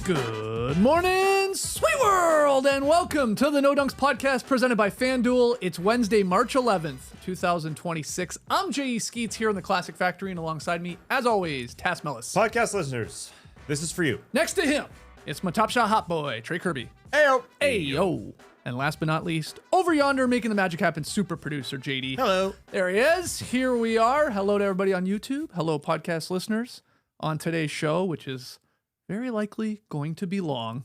Good morning, sweet world, and welcome to the No Dunks podcast presented by FanDuel. It's Wednesday, March 11th, 2026. I'm J.E. Skeets here in the Classic Factory, and alongside me, as always, Tass Mellis. Podcast listeners, this is for you. Next to him, it's my Top Shot hot boy, Trey Kirby. Ayo. Ayo. And last but not least, over yonder, making the magic happen, super producer JD. Hello. There he is. Here we are. Hello to everybody on YouTube. Hello, podcast listeners. On today's show, which is very likely going to be long,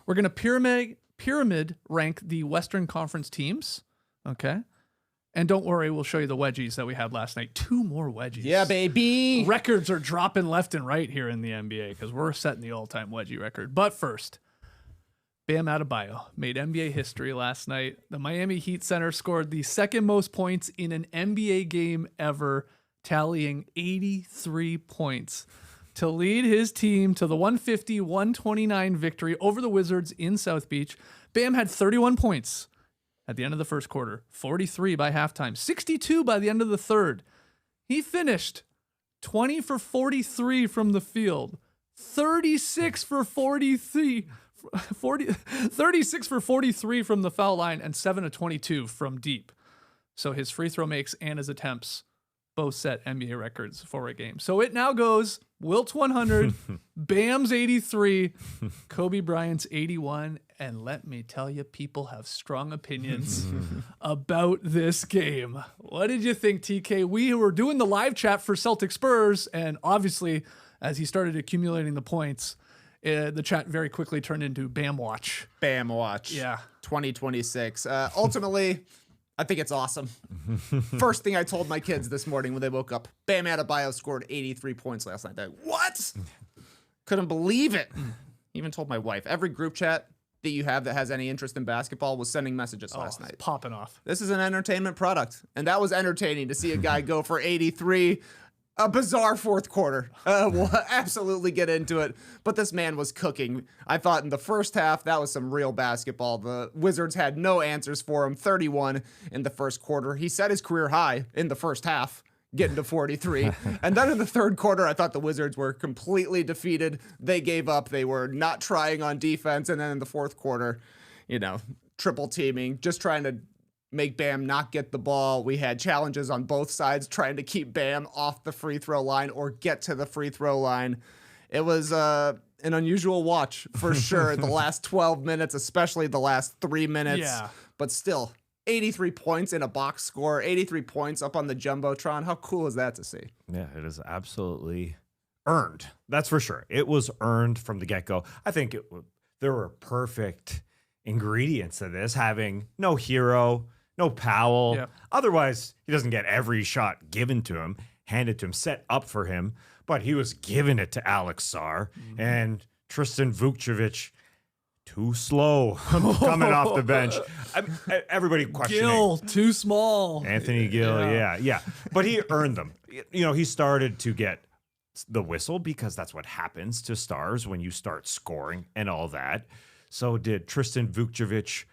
we're going to pyramid rank the Western Conference teams. Okay. And don't worry, we'll show you the wedgies that we had last night. 2 more wedgies. Yeah, baby. Records are dropping left and right here in the NBA because we're setting the all-time wedgie record. But first, Bam Adebayo made NBA history last night. The Miami Heat center scored the second most points in an NBA game ever, tallying 83 points to lead his team to the 150-129 victory over the Wizards in South Beach. Bam had 31 points at the end of the first quarter, 43 by halftime, 62 by the end of the third. He finished 20 for 43 from the field, 36 for 43 from the foul line, and 7 of 22 from deep. So his free throw makes and his attempts both set NBA records for a game. So it now goes Wilt's 100, Bam's 83, Kobe Bryant's 81. And let me tell you, people have strong opinions about this game. What did you think, TK? We were doing the live chat for Celtics Spurs, and obviously, as he started accumulating the points, the chat very quickly turned into Bam Watch. Bam Watch. Yeah. 2026. Ultimately, I think it's awesome. First thing I told my kids this morning when they woke up, Bam Adebayo scored 83 points last night. They're like, what? Couldn't believe it. Even told my wife. Every group chat that you have that has any interest in basketball was sending messages last night. Popping off. This is an entertainment product. And that was entertaining to see a guy go for 83. A bizarre fourth quarter. We'll absolutely get into it. But this man was cooking. I thought in the first half, that was some real basketball. The Wizards had no answers for him. 31 in the first quarter. He set his career high in the first half, getting to 43. And then in the third quarter, I thought the Wizards were completely defeated. They gave up. They were not trying on defense. And then in the fourth quarter, triple teaming, just trying to make Bam not get the ball. We had challenges on both sides trying to keep Bam off the free throw line or get to the free throw line. It was an unusual watch for sure. The last 12 minutes, especially the last 3 minutes. Yeah. But still, 83 points in a box score, 83 points up on the Jumbotron. How cool is that to see? Yeah, it is absolutely earned. That's for sure. It was earned from the get-go. I think there were perfect ingredients to this, having no hero, no Powell. Yeah. Otherwise, he doesn't get every shot given to him, handed to him, set up for him. But he was giving it to Alex Sarr and Tristan Vukcevic. Too slow coming off the bench. Everybody questioning. Gill, too small. Anthony Gill, yeah. But he earned them. He started to get the whistle because that's what happens to stars when you start scoring and all that. So did Tristan Vukcevic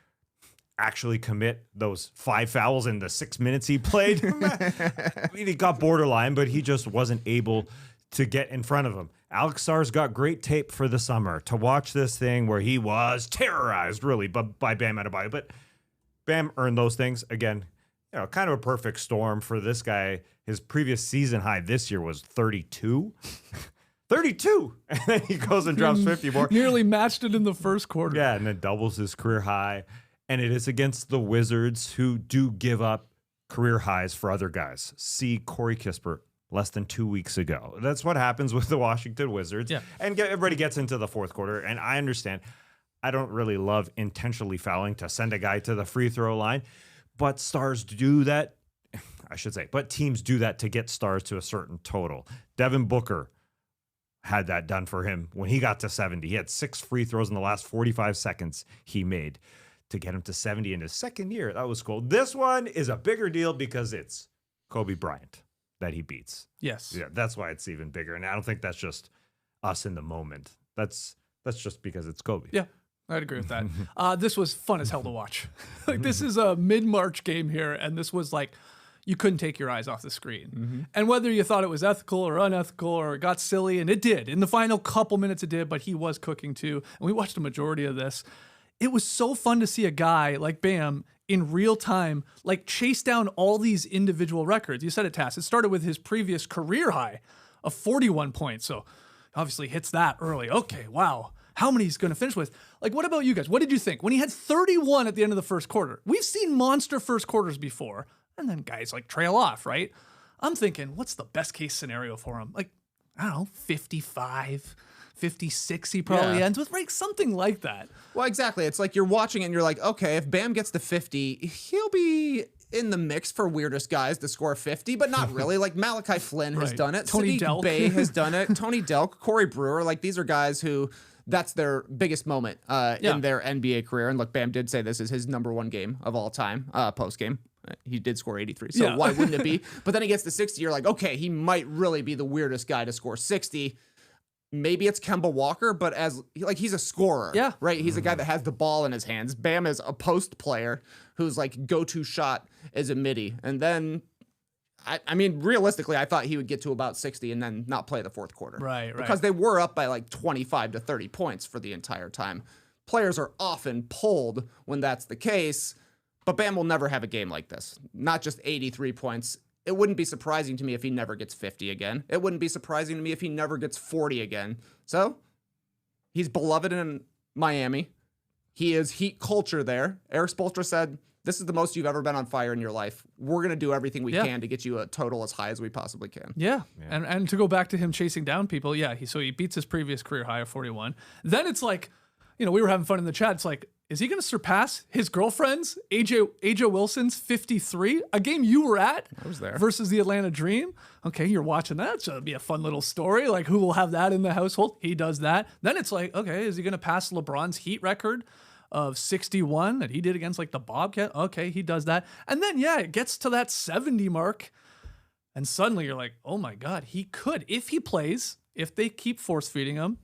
actually commit those 5 fouls in the 6 minutes he played? I mean, he got borderline, but he just wasn't able to get in front of him. Alex Sarr's got great tape for the summer to watch this thing where he was terrorized, really, by Bam Adebayo. But Bam earned those things. Again, kind of a perfect storm for this guy. His previous season high this year was 32. 32! And then he goes and drops 50 more. Nearly matched it in the first quarter. Yeah, and then doubles his career high. And it is against the Wizards, who do give up career highs for other guys. See Corey Kispert less than 2 weeks ago. That's what happens with the Washington Wizards. Yeah. And everybody gets into the fourth quarter. And I understand. I don't really love intentionally fouling to send a guy to the free throw line. But stars do that. I should say. But teams do that to get stars to a certain total. Devin Booker had that done for him when he got to 70. He had 6 free throws in the last 45 seconds he made to get him to 70 in his second year. That was cool. This one is a bigger deal because it's Kobe Bryant that he beats. Yes. Yeah, that's why it's even bigger. And I don't think that's just us in the moment. That's just because it's Kobe. Yeah, I'd agree with that. This was fun as hell to watch. This is a mid-March game here, and this was like you couldn't take your eyes off the screen. And whether you thought it was ethical or unethical or it got silly, and it did. In the final couple minutes it did, but he was cooking too. And we watched a majority of this. It was so fun to see a guy like Bam in real time, like chase down all these individual records. You said it, Tass. It started with his previous career high of 41 points. So obviously hits that early. Okay, wow. How many he's going to finish with? Like, what about you guys? What did you think? When he had 31 at the end of the first quarter, we've seen monster first quarters before, and then guys like trail off, right? I'm thinking, what's the best case scenario for him? Like, I don't know, 55, 56 he probably ends with, right? Something like that. Well, exactly. It's like you're watching it and you're like, okay, if Bam gets to 50, he'll be in the mix for weirdest guys to score 50, but not really. Like Malachi Flynn has done it. Tony Sadiq Delk. Bey has done it. Tony Delk, Corey Brewer. Like these are guys who that's their biggest moment in their NBA career. And look, Bam did say this is his number one game of all time, post game. He did score 83, so why wouldn't it be? But then he gets to 60, you're like, okay, he might really be the weirdest guy to score 60. Maybe it's Kemba Walker, but he's a scorer, right? He's a guy that has the ball in his hands. Bam is a post player whose like go-to shot is a midi. And then, I mean, realistically, I thought he would get to about 60 and then not play the fourth quarter. Right. Because they were up by like 25 to 30 points for the entire time. Players are often pulled when that's the case, but Bam will never have a game like this. Not just 83 points. It wouldn't be surprising to me if he never gets 50 again. It wouldn't be surprising to me if he never gets 40 again. So, he's beloved in Miami. He is Heat culture there. Eric Spoelstra said, this is the most you've ever been on fire in your life. We're going to do everything we can to get you a total as high as we possibly can. Yeah. And to go back to him chasing down people, he beats his previous career high of 41. Then it's like, we were having fun in the chat. It's like, is he going to surpass his girlfriend's, AJ Wilson's 53? A game you were at I was there. versus the Atlanta Dream? Okay, you're watching that. So it'll be a fun little story. Like, who will have that in the household? He does that. Then it's like, okay, is he going to pass LeBron's Heat record of 61 that he did against, like, the Bobcat? Okay, he does that. And then, it gets to that 70 mark. And suddenly you're like, oh, my God, he could. If he plays, if they keep force-feeding him,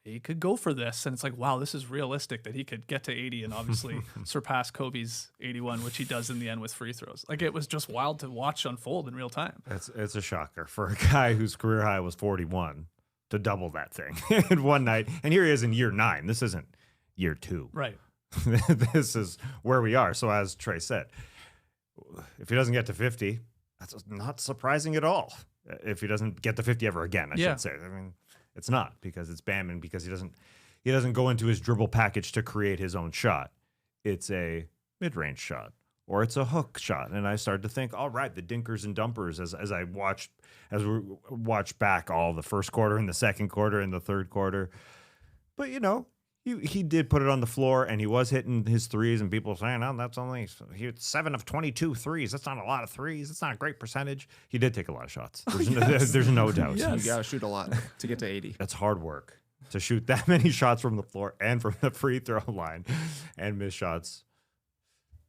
he could go for this. And it's like, wow, this is realistic that he could get to 80 and obviously surpass Kobe's 81, which he does in the end with free throws. Like, it was just wild to watch unfold in real time. It's a shocker for a guy whose career high was 41 to double that thing in one night. And here he is in year 9. This isn't year 2. Right. This is where we are. So as Trey said, if he doesn't get to 50, that's not surprising at all. If he doesn't get to 50 ever again, I should say. I mean, it's not, because it's Bam, and because he doesn't go into his dribble package to create his own shot. It's a mid-range shot, or it's a hook shot. And I started to think, all right, the dinkers and dumpers as we watched back all the first quarter and the second quarter and the third quarter. But he did put it on the floor, and he was hitting his threes, and people were saying, oh, that's only 7 of 22 threes. That's not a lot of threes. It's not a great percentage. He did take a lot of shots. There's no doubt. You got to shoot a lot to get to 80. That's hard work to shoot that many shots from the floor and from the free throw line and miss shots.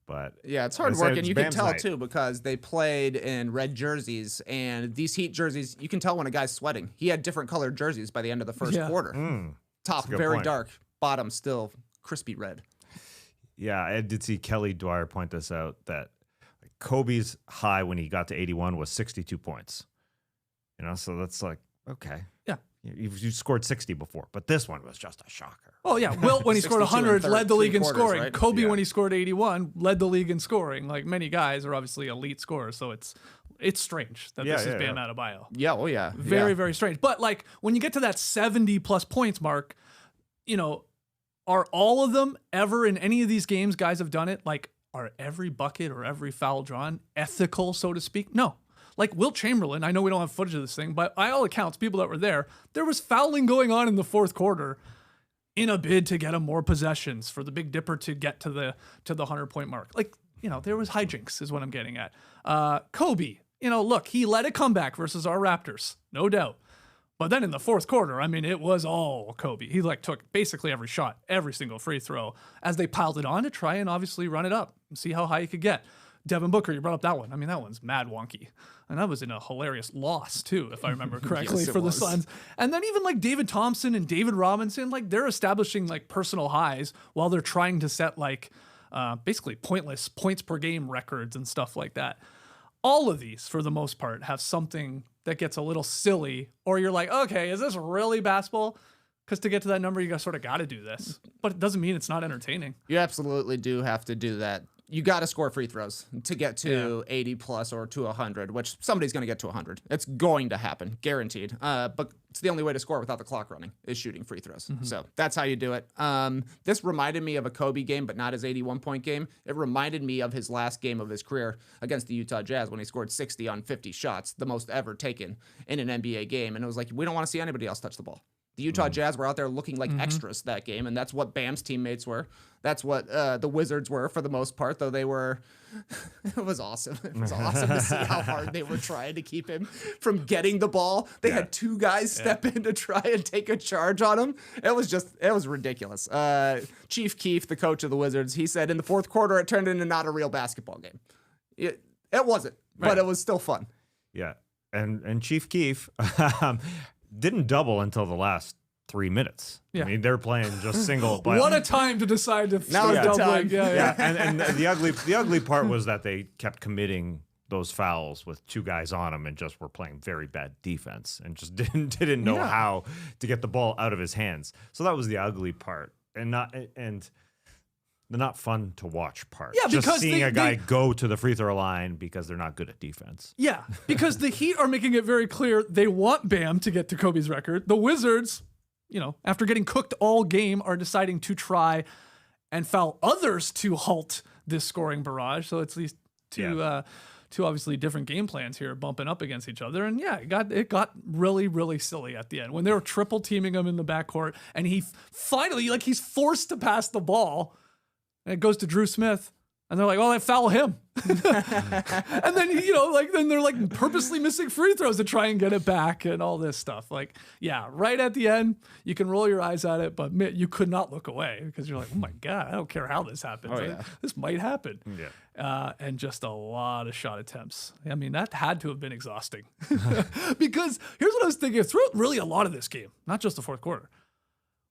But yeah, it's hard work, and you can tell too, because they played in red jerseys, and these Heat jerseys, you can tell when a guy's sweating. He had different colored jerseys by the end of the first quarter. Top very dark, bottom still crispy red. Yeah, I did see Kelly Dwyer point this out, that Kobe's high when he got to 81 was 62 points. So that's like, okay. Yeah. You scored 60 before, but this one was just a shocker. Oh, yeah. Wilt, when he scored 100, led the league in scoring. Right? Kobe, when he scored 81, led the league in scoring. Like, many guys are obviously elite scorers, so it's strange that this is Bam Adebayo. Yeah, oh yeah. Very, very strange. But, like, when you get to that 70-plus points mark, are all of them ever in any of these games guys have done it? Like, are every bucket or every foul drawn ethical, so to speak? No. Like Wilt Chamberlain, I know we don't have footage of this thing, but by all accounts, people that were there was fouling going on in the fourth quarter in a bid to get him more possessions for the Big Dipper to get to the 100-point mark. Like, there was hijinks is what I'm getting at. Kobe, look, he led a comeback versus our Raptors, no doubt. But then in the fourth quarter, I mean, it was all Kobe. He took basically every shot, every single free throw as they piled it on to try and obviously run it up and see how high he could get. Devin Booker, you brought up that one. I mean, that one's mad wonky. And that was in a hilarious loss, too, if I remember correctly, for the Suns. And then even like David Thompson and David Robinson, like they're establishing like personal highs while they're trying to set like basically pointless points per game records and stuff like that. all of these, for the most part, have something that gets a little silly, or you're like, okay, is this really basketball? Because to get to that number, you sort of got to do this. But it doesn't mean it's not entertaining. You absolutely do have to do that. You got to score free throws to get to 80 plus or to 100, which somebody's going to get to 100. It's going to happen, guaranteed. But it's the only way to score without the clock running is shooting free throws. So that's how you do it. This reminded me of a Kobe game, but not his 81-point game. It reminded me of his last game of his career against the Utah Jazz when he scored 60 on 50 shots, the most ever taken in an NBA game. And it was like, we don't want to see anybody else touch the ball. The Utah Jazz were out there looking like extras that game, and that's what Bam's teammates were. That's what the Wizards were for the most part, though they were... It was awesome. It was awesome to see how hard they were trying to keep him from getting the ball. They had two guys step in to try and take a charge on him. It was ridiculous. Chief Keef, the coach of the Wizards, he said in the fourth quarter it turned into not a real basketball game. It wasn't, but it was still fun. Yeah, and Chief Keef... didn't double until the last 3 minutes. Yeah. I mean, they're playing just single. What a time to decide to Now is the doubling. time. Yeah. And the ugly part was that they kept committing those fouls with two guys on them and just were playing very bad defense and just didn't know how to get the ball out of his hands. So that was the ugly part, and the not fun to watch part. Yeah, just because seeing a guy go to the free throw line because they're not good at defense. Yeah, because the Heat are making it very clear they want Bam to get to Kobe's record. The Wizards, after getting cooked all game, are deciding to try and foul others to halt this scoring barrage. So it's these two obviously different game plans here bumping up against each other. And it got really, really silly at the end when they were triple teaming him in the backcourt, and he finally, he's forced to pass the ball. And it goes to Drew Smith, and they're like, "Oh, they foul him." And then then they're purposely missing free throws to try and get it back and all this stuff. Right at the end, you can roll your eyes at it, but you could not look away because you're like, "Oh my God, I don't care how this happens. This might happen." Yeah. And just a lot of shot attempts. I mean, that had to have been exhausting because here's what I was thinking throughout really a lot of this game, not just the fourth quarter.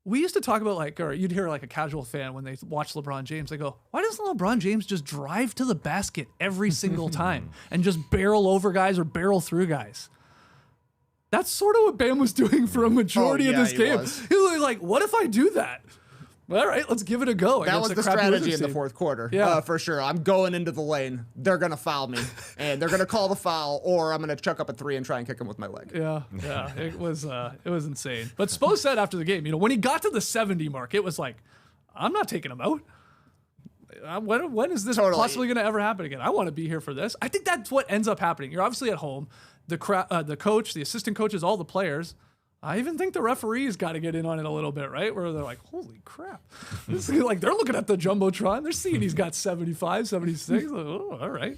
We used to talk about or you'd hear a casual fan when they watch LeBron James, they go, why doesn't LeBron James just drive to the basket every single time and just barrel over guys or barrel through guys? That's sort of what Bam was doing for a majority of this game. He was like, what if I do that? All right, let's give it a go. That was the strategy in the fourth quarter, for sure. I'm going into the lane. They're going to foul me, and they're going to call the foul, or I'm going to chuck up a three and try and kick him with my leg. Yeah, it was insane. But Spo said after the game, when he got to the 70 mark, it was like, I'm not taking him out. When is this possibly going to ever happen again? I want to be here for this. I think that's what ends up happening. You're obviously at home. The coach, the assistant coaches, all the players. I even think the referees got to get in on it a little bit, right? Where they're like, holy crap. This is they're looking at the Jumbotron. They're seeing he's got 75, 76. Oh, all right.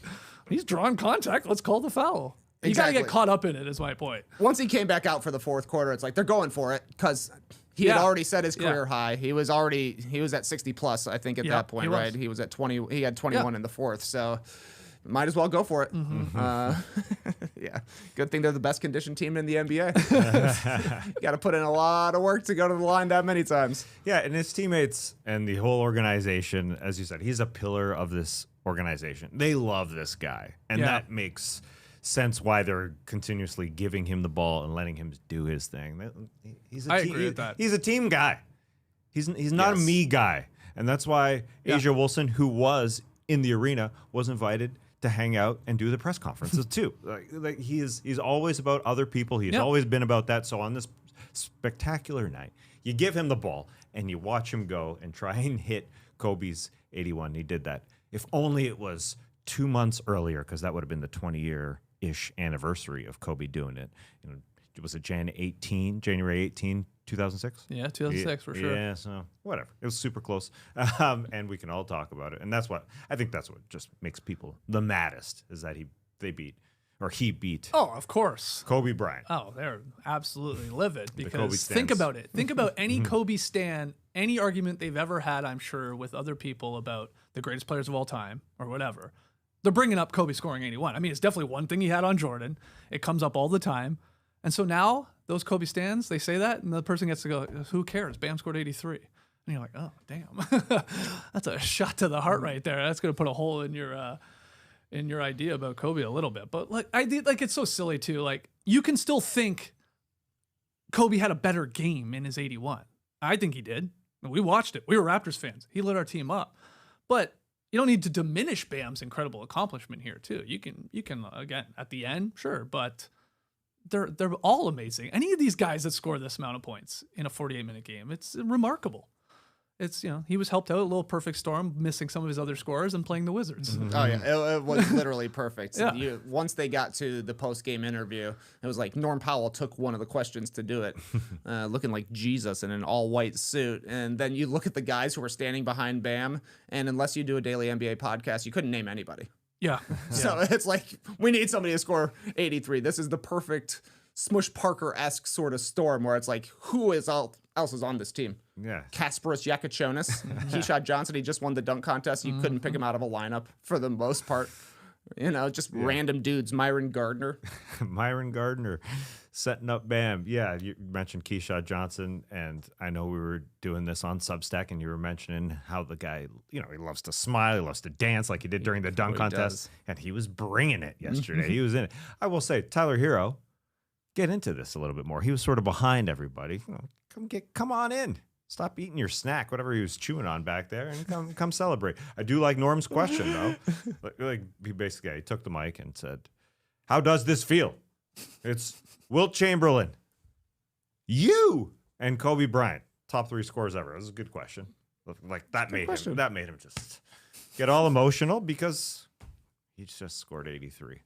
He's drawing contact. Let's call the foul. You got to get caught up in it is my point. Once he came back out for the fourth quarter, it's like they're going for it because he had already set his career high. He was at 60 plus, I think, at that point, right? He was at 20. He had 21 in the fourth. So might as well go for it. Good thing they're the best conditioned team in the NBA. You got to put in a lot of work to go to the line that many times. Yeah, and his teammates and the whole organization, as you said, he's a pillar of this organization. They love this guy, and that makes sense why they're continuously giving him the ball and letting him do his thing. I agree with that. He's a team guy. He's not a me guy, and that's why Asia Wilson, who was in the arena, was invited to hang out and do the press conferences too. He's always about other people. He's always been about that. So on this spectacular night, you give him the ball and you watch him go and try and hit Kobe's 81. He did that. If only it was 2 months earlier, because that would have been the 20-year-ish anniversary of Kobe doing it. Was it January 18, 2006? Yeah, 2006 for sure. Yeah, so whatever. It was super close. And we can all talk about it. And that's what just makes people the maddest is that he beat. Oh, of course. Kobe Bryant. Oh, they're absolutely livid because stans. think about it. Think about any Kobe stan, any argument they've ever had, I'm sure, with other people about the greatest players of all time or whatever. They're bringing up Kobe scoring 81. I mean, it's definitely one thing he had on Jordan. It comes up all the time. And so now those Kobe stans, they say that, and the person gets to go, who cares? Bam scored 83. And you're like, oh, damn. That's a shot to the heart right there. That's going to put a hole in your in your idea about Kobe a little bit, but like it's so silly too. Like you can still think Kobe had a better game in his 81. I think he did. We watched it. We were Raptors fans. He lit our team up. But you don't need to diminish Bam's incredible accomplishment here too. You can again at the end, sure, but they're all amazing. Any of these guys that score this amount of points in a 48-minute game, it's remarkable. It's, he was helped out a little perfect storm, missing some of his other scorers and playing the Wizards. Mm-hmm. Oh yeah, it was literally perfect. Yeah. Once they got to the post-game interview, it was like Norm Powell took one of the questions to do it, looking like Jesus in an all-white suit. And then you look at the guys who were standing behind Bam, and unless you do a daily NBA podcast, you couldn't name anybody. Yeah. So it's like, we need somebody to score 83. This is the perfect Smush Parker-esque sort of storm where it's like, who else is on this team? Yeah. Kasparas Yakichonis, Keyshawn Johnson. He just won the dunk contest. You couldn't pick him out of a lineup for the most part. Just random dudes. Myron Gardner. Myron Gardner setting up Bam. Yeah, you mentioned Keyshawn Johnson, and I know we were doing this on Substack, and you were mentioning how the guy, he loves to smile, he loves to dance like he did during the dunk contest, and he was bringing it yesterday. He was in it. I will say, Tyler Hero, get into this a little bit more. He was sort of behind everybody. Come on in. Stop eating your snack, whatever he was chewing on back there, and come celebrate. I do like Norm's question though. He took the mic and said, "How does this feel?" It's Wilt Chamberlain, you, and Kobe Bryant, top 3 scorers ever. That was a good question. Like that made him just get all emotional because he just scored 83.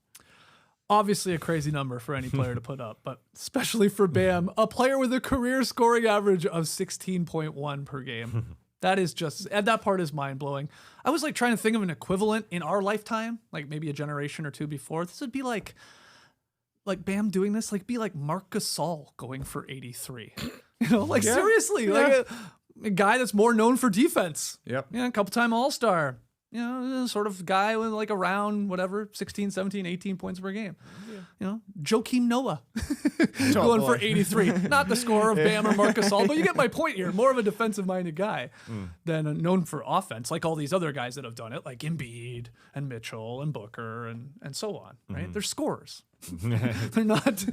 Obviously a crazy number for any player to put up, but especially for Bam, a player with a career scoring average of 16.1 per game. That part is mind blowing. I was like trying to think of an equivalent in our lifetime, like maybe a generation or two before. This would be like Bam doing this, like be like Marc Gasol going for 83. Seriously, like a guy that's more known for defense. Yep. A couple-time All-Star. Sort of guy with like around 16, 17, 18 points per game. Yeah. Joakim Noah going for 83. Not the scorer of Bam or Marc Gasol, but you get my point here. More of a defensive-minded guy than known for offense, like all these other guys that have done it, like Embiid and Mitchell and Booker and so on. Right? They're scorers. they're not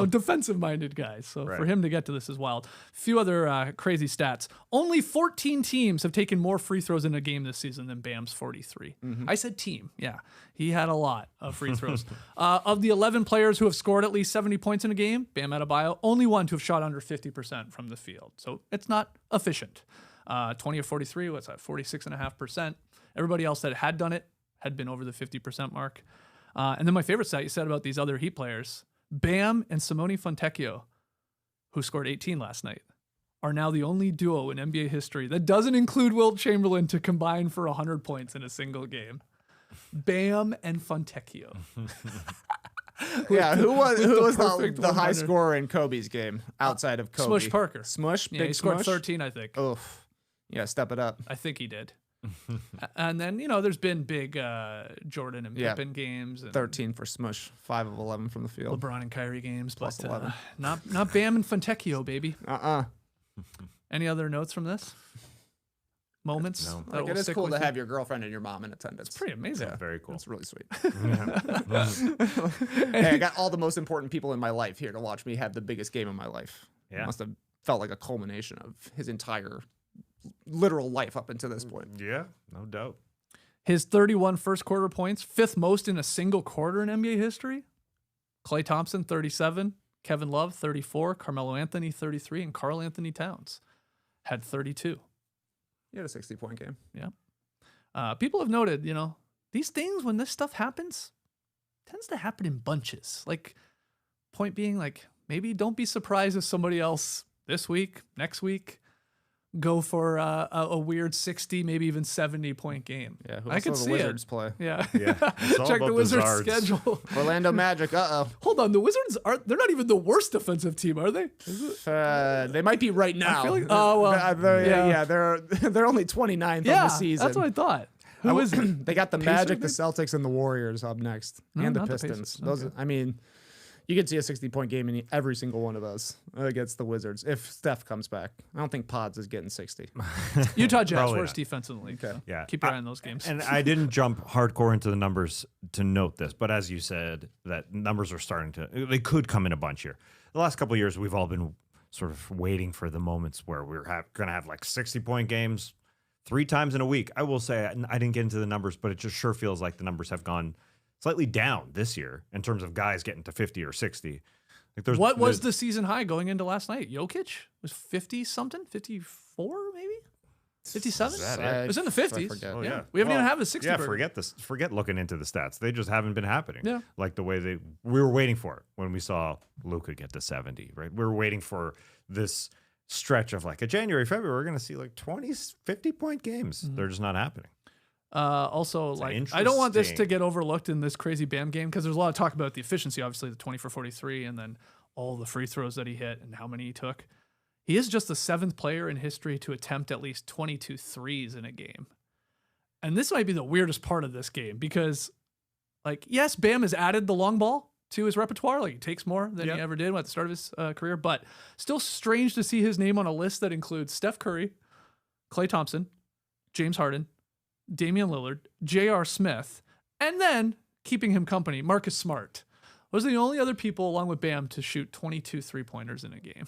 defensive-minded guys. So for him to get to this is wild. Few other crazy stats. Only 14 teams have taken more free throws in a game this season than Bam's 43. I said team. Yeah, he had a lot of free throws. Of the 11 players who have scored at least 70 points in a game, Bam Adebayo, only one to have shot under 50% from the field. So it's not efficient. 20 of 43, what's that, 46.5%. Everybody else that had done it had been over the 50% mark. And then my favorite stat you said about these other Heat players, Bam and Simone Fontecchio, who scored 18 last night, are now the only duo in NBA history that doesn't include Wilt Chamberlain to combine for 100 points in a single game. Bam and Fontecchio. Who was the high scorer in Kobe's game outside of Kobe? Smush Parker. Smush? Yeah, Big he scored Smush? 13, I think. Oof. Yeah, step it up. I think he did. And then, there's been big Jordan and Pippen games. And 13 for Smush, 5 of 11 from the field. LeBron and Kyrie games. Plus but 11. Not Bam and Fontecchio, baby. Any other notes from this? Moments? No. That will It is stick cool with to you? have your girlfriend and your mom in attendance. It's pretty amazing. Yeah, very cool. It's really sweet. Yeah. Hey, I got all the most important people in my life here to watch me have the biggest game of my life. Yeah. It must have felt like a culmination of his entire literal life up until this point. Yeah, no doubt. His 31 first quarter points, 5th most in a single quarter in NBA history. Klay Thompson, 37. Kevin Love, 34. Carmelo Anthony, 33. And Karl Anthony Towns had 32. He had a 60-point game. Yeah. People have noted, these things, when this stuff happens, tends to happen in bunches. Like, point being, like, maybe don't be surprised if somebody else this week, next week, go for a weird 60, maybe even 70-point game. Yeah, who I else could do the see Wizards it. play? Yeah. It's all Check about the Wizards' Zards. schedule. Orlando Magic, Hold on, the Wizards they're not even the worst defensive team, are they? they might be right now. I feel like, oh well, they're only 29th on the season. that's what I thought. Who is it? They got the Pacers, Magic, the maybe? Celtics, and the Warriors up next, No, and the not the Pistons. Pacers. Those, Okay. I mean, You could see a 60-point game in every single one of those against the Wizards if Steph comes back. I don't think Pods is getting 60. Utah Jazz, Probably worst not. defense in the league. Okay. Yeah. Keep your eye on those games. And I didn't jump hardcore into the numbers to note this, but as you said, that numbers are starting to, they could come in a bunch here. The last couple of years, we've all been sort of waiting for the moments where we're going to have like 60-point games 3 times in a week. I will say, I didn't get into the numbers, but it just sure feels like the numbers have gone slightly down this year in terms of guys getting to 50 or 60. Like what was the season high going into last night? Jokic was 50-something? 54 maybe? 57? Is that It was in the 50s. forget. Oh, yeah. yeah. We haven't even had a 60 Yeah, burger. forget this. Forget looking into the stats. They just haven't been happening. Yeah. Like the way we were waiting for it when we saw Luka get to 70, right? We were waiting for this stretch of like a January, February, we're going to see like 20, 50-point games. They're just not happening. Also, like, I don't want this to interesting- get overlooked in this crazy Bam game because there's a lot of talk about the efficiency, obviously, the 20 for 43, and then all the free throws that he hit and how many he took. He is just the 7th player in history to attempt at least 22 threes in a game. And this might be the weirdest part of this game because, like, yes, Bam has added the long ball to his repertoire. Like, he takes more than he ever did at the start of his career, but still strange to see his name on a list that includes Steph Curry, Klay Thompson, James Harden, Damian Lillard, J.R. Smith, and then keeping him company, Marcus Smart. Those are the only other people, along with Bam, to shoot 22 3-pointers in a game.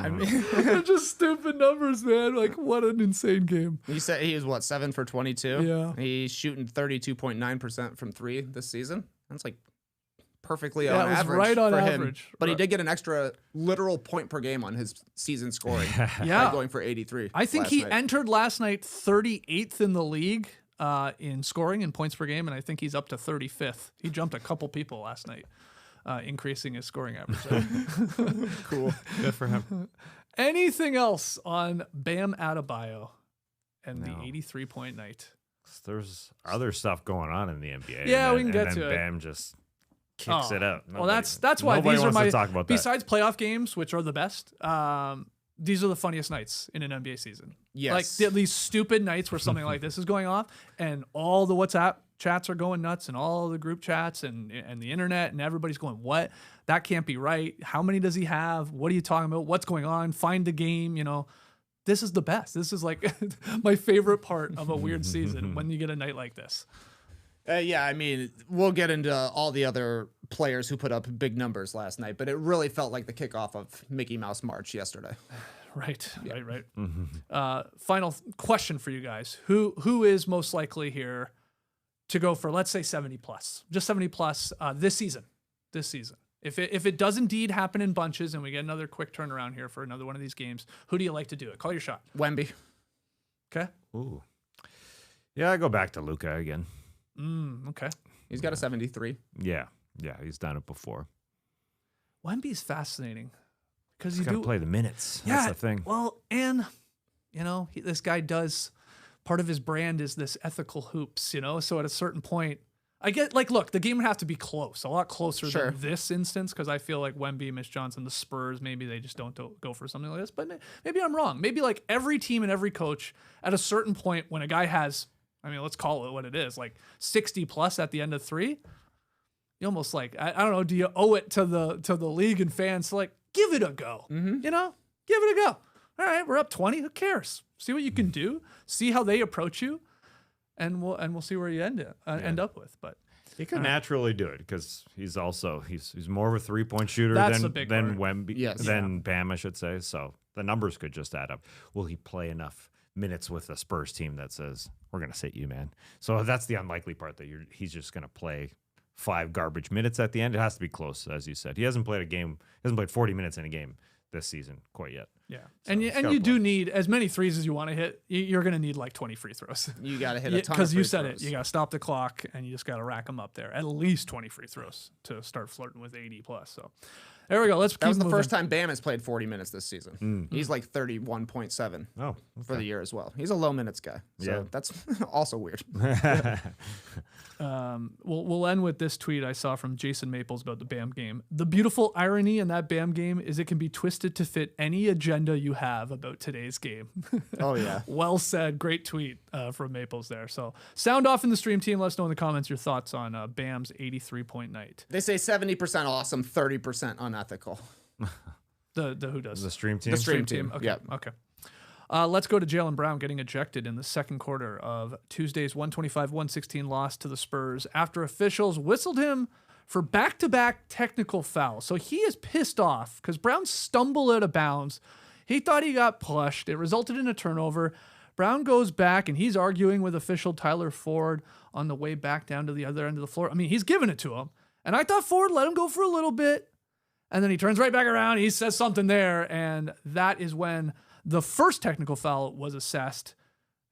I mean, They're just stupid numbers, man. Like, what an insane game. you said he was what, 7 for 22? Yeah. He's shooting 32.9% from 3 this season. That's like perfectly Yeah, on it was average right on for average. him. But he Right. did get an extra literal point per game on his season scoring. Yeah. by going for 83. I think last he night. entered last night 38th in the league in scoring and points per game, and I think he's up to 35th. He jumped a couple people last night, increasing his scoring average. Cool. Good for him. Anything else on Bam Adebayo and the No. 83-point night? There's other stuff going on in the NBA. Yeah, and we can then, get to it. Bam just kicks it out. Well, that's why nobody these are wants my to talk about that. besides playoff games, which are the best. These are the funniest nights in an NBA season. Yes. Like these stupid nights where something like this is going off, and all the WhatsApp chats are going nuts, and all the group chats and the internet, and everybody's going, "What? That can't be right. How many does he have? What are you talking about? What's going on? Find the game." You know, this is the best. This is like my favorite part of a weird season when you get a night like this. Yeah, I mean, we'll get into all the other players who put up big numbers last night, but it really felt like the kickoff of Mickey Mouse March yesterday. Right. Final question for you guys: Who is most likely here to go for, let's say, 70 plus, just 70 plus this season? This season, if it does indeed happen in bunches and we get another quick turnaround here for another one of these games, who do you like to do it? Call your shot. Wemby. Okay. Ooh. Yeah, I go back to Luka again. Okay. He's got a 73. Yeah, he's done it before. Wemby's fascinating because He's you got to do play the minutes. Yeah. That's the thing. Well, and this guy does. Part of his brand is this ethical hoops. So at a certain point, I get look, the game would have to be close, a lot closer Sure. than this instance, because I feel like Wemby, Mitch Johnson, the Spurs, maybe they just don't go for something like this. But maybe I'm wrong. Maybe like every team and every coach at a certain point when a guy has, let's call it what it is, like 60 plus at the end of 3. You almost like, I don't know, do you owe it to the league and fans to like give it a go? Give it a go. All right, we're up 20. Who cares? See what you can do. See how they approach you, and we'll see where you end up with. But He could naturally do it because he's also he's more of a 3-point shooter That's a than big than part. Wemby, Yes. than Bam, I should say. So the numbers could just add up. Will he play enough minutes with the Spurs team that says we're gonna sit you, man? So that's the unlikely part, that he's just gonna play 5 garbage minutes at the end. It has to be close, as you said. He hasn't played 40 minutes in a game this season quite yet. yeah, So and it's you gotta do play. need as many threes as you want to hit. You're going to need like 20 free throws. You got to hit a ton Because of you free said throws. it. You got to stop the clock, and you just got to rack them up there. At least 20 free throws to start flirting with 80 plus. So there we go. Let's keep That was the moving. first time Bam has played 40 minutes this season. He's like 31.7 Oh, for the year as well. He's a low minutes guy. So Yeah. that's also weird. We'll end with this tweet I saw from Jason Maples about the Bam game. The beautiful irony in that Bam game is it can be twisted to fit any agenda you have about today's game. Oh, yeah. Well said. Great tweet from Maples there. So sound off in the stream team. Let us know in the comments your thoughts on Bam's 83-point night. They say 70% awesome, 30% unethical. The who does? The stream team? The stream team. Okay. Yep. Okay. Let's go to Jaylen Brown getting ejected in the second quarter of Tuesday's 125-116 loss to the Spurs after officials whistled him for back-to-back technical fouls. So he is pissed off because Brown stumbled out of bounds. He thought he got pushed. It resulted in a turnover. Brown goes back and he's arguing with official Tyler Ford on the way back down to the other end of the floor. I mean, he's giving it to him. And I thought Ford let him go for a little bit. And then he turns right back around. He says something there. And that is when the first technical foul was assessed,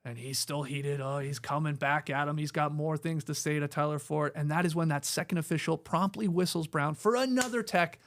and he's still heated. Oh, he's coming back at him. He's got more things to say to Tyler Ford. And that is when that second official promptly whistles Brown for another tech,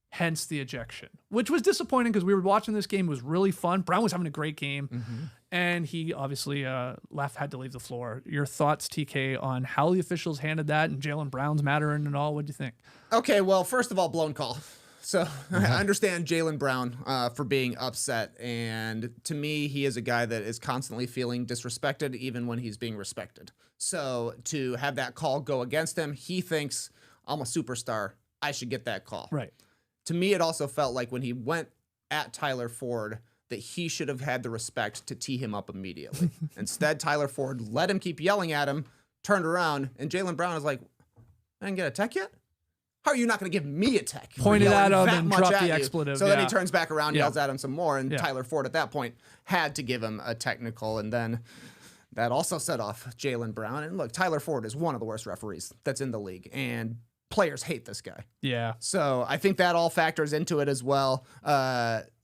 hence the ejection, which was disappointing because we were watching this game. It was really fun. Brown was having a great game, and he obviously had to leave the floor. Your thoughts, TK, on how the officials handled that and Jaylen Brown's matter and all? What do you think? Okay, well, first of all, blown call. So I understand Jaylen Brown for being upset. And to me, he is a guy that is constantly feeling disrespected, even when he's being respected. So to have that call go against him, he thinks, I'm a superstar. I should get that call. Right. To me, it also felt like when he went at Tyler Ford, that he should have had the respect to tee him up immediately. Instead, Tyler Ford let him keep yelling at him, turned around, and Jaylen Brown is like, I didn't get a tech yet? How are you not going to give me a tech? Pointed at him that and much dropped at the you? expletive. So then he turns back around, yells at him some more, and Yeah. Tyler Ford at that point had to give him a technical, and then that also set off Jaylen Brown. And look, Tyler Ford is one of the worst referees that's in the league, and players hate this guy. Yeah. So I think that all factors into it as well.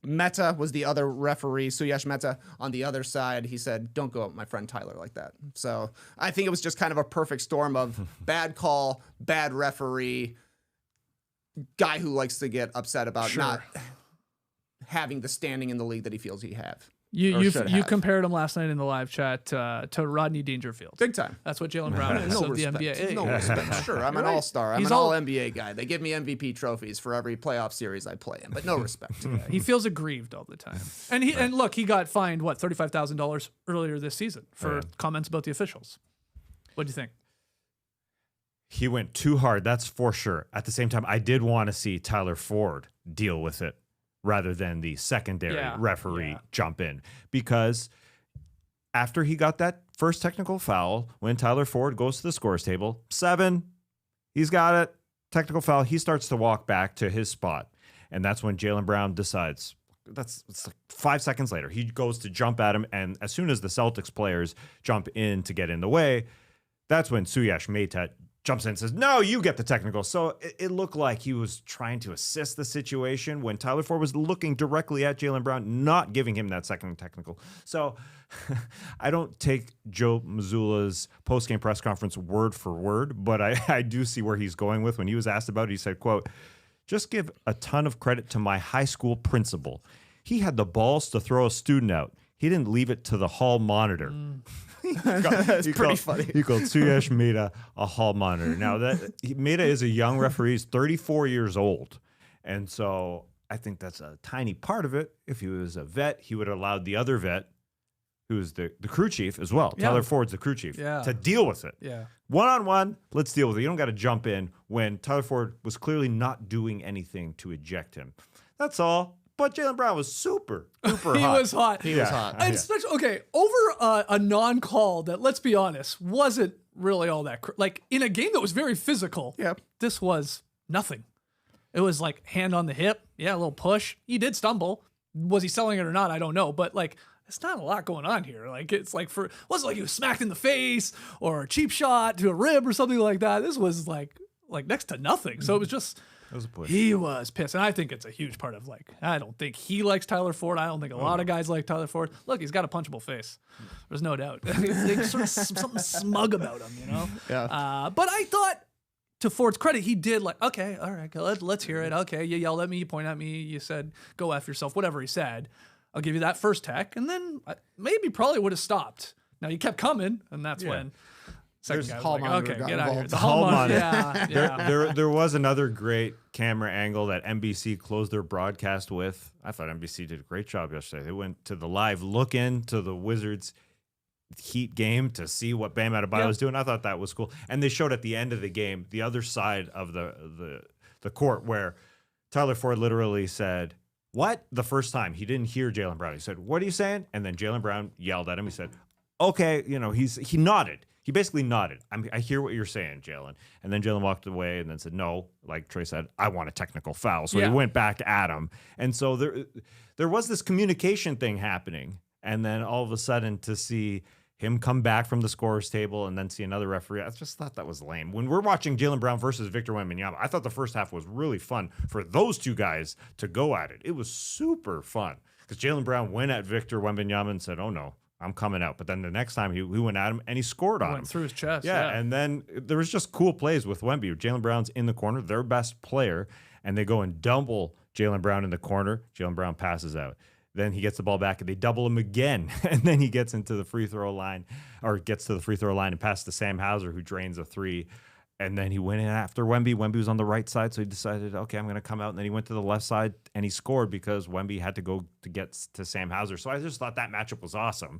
Mehta was the other referee, Suyash Mehta, on the other side. He said, don't go at my friend Tyler like that. So I think it was just kind of a perfect storm of bad call, bad referee, guy who likes to get upset about not having the standing in the league that he feels he have. You compared him last night in the live chat to Rodney Dangerfield. Big time. That's what Jaylen Brown is of the NBA. No respect. Sure, I'm an all-star. I'm He's an all-NBA guy. They give me MVP trophies for every playoff series I play in, but no respect. He feels aggrieved all the time. And and look, he got fined, what, $35,000 earlier this season for comments about the officials. What do you think? He went too hard, that's for sure. At the same time, I did want to see Tyler Ford deal with it rather than the secondary referee jump in. Because after he got that first technical foul, when Tyler Ford goes to the scores table, 7, he's got it, technical foul, he starts to walk back to his spot. And that's when Jaylen Brown decides, it's like 5 seconds later, he goes to jump at him. And as soon as the Celtics players jump in to get in the way, that's when Suyash Mehta jumps in and says, no, you get the technical. So it looked like he was trying to assist the situation when Tyler Ford was looking directly at Jaylen Brown, not giving him that second technical. So I don't take Joe Mazzulla's post-game press conference word for word, but I do see where he's going with. When he was asked about it, he said, quote, just give a ton of credit to my high school principal. He had the balls to throw a student out. He didn't leave it to the hall monitor. That's pretty funny. He called Suyash Mehta a hall monitor. Now, Mehta is a young referee. He's 34 years old. And so I think that's a tiny part of it. If he was a vet, he would have allowed the other vet, who's the crew chief as well, Tyler Ford's the crew chief, to deal with it. Yeah. One-on-one, let's deal with it. You don't got to jump in when Tyler Ford was clearly not doing anything to eject him. That's all. But Jaylen Brown was super hot. He was hot. He was hot. And especially, okay, over a non-call that, let's be honest, wasn't really all that, like in a game that was very physical, this was nothing. It was like hand on the hip. Yeah, a little push. He did stumble. Was he selling it or not? I don't know. But like, it's not a lot going on here. Like, it's like it wasn't like he was smacked in the face or a cheap shot to a rib or something like that. This was like next to nothing. So it was just, he was pissed. And I think it's a huge part of I don't think he likes Tyler Ford. I don't think a lot of guys like Tyler Ford. Look, he's got a punchable face. There's no doubt. There's sort of something smug about him, you know? Yeah. But I thought, to Ford's credit, he did okay, all right, let's hear it. Okay, you yelled at me, you point at me, you said, go F yourself, whatever he said. I'll give you that first tech. And then maybe probably would have stopped. Now, he kept coming, and that's when Second guy was hall like, monitor okay, got get out of here. involved. The Hall hall monitor. monitor. Yeah. There was another great camera angle that NBC closed their broadcast with. I thought NBC did a great job yesterday. They went to the live look into the Wizards Heat game to see what Bam Adebayo was doing. I thought that was cool. And they showed at the end of the game the other side of the court where Tyler Ford literally said, "What?" the first time. He didn't hear Jaylen Brown. He said, "What are you saying?" And then Jaylen Brown yelled at him. He said, "Okay," he nodded. He basically nodded. I hear what you're saying, Jaylen. And then Jaylen walked away and then said, "No," like Trey said, "I want a technical foul." So he went back at him. And so there was this communication thing happening. And then all of a sudden to see him come back from the scorer's table and then see another referee, I just thought that was lame. When we're watching Jaylen Brown versus Victor Wembanyama, I thought the first half was really fun for those two guys to go at it. It was super fun because Jaylen Brown went at Victor Wembanyama and said, "Oh, no. I'm coming out." But then the next time he went at him and he scored on him. Went through his chest. Yeah, and then there was just cool plays with Wemby. Jaylen Brown's in the corner, their best player, and they go and double Jaylen Brown in the corner. Jaylen Brown passes out. Then he gets the ball back and they double him again. And then he gets into the free throw line and passes to Sam Hauser, who drains a three. And then he went in after Wemby. Wemby was on the right side, so he decided, okay, I'm going to come out. And then he went to the left side, and he scored because Wemby had to go to get to Sam Hauser. So I just thought that matchup was awesome.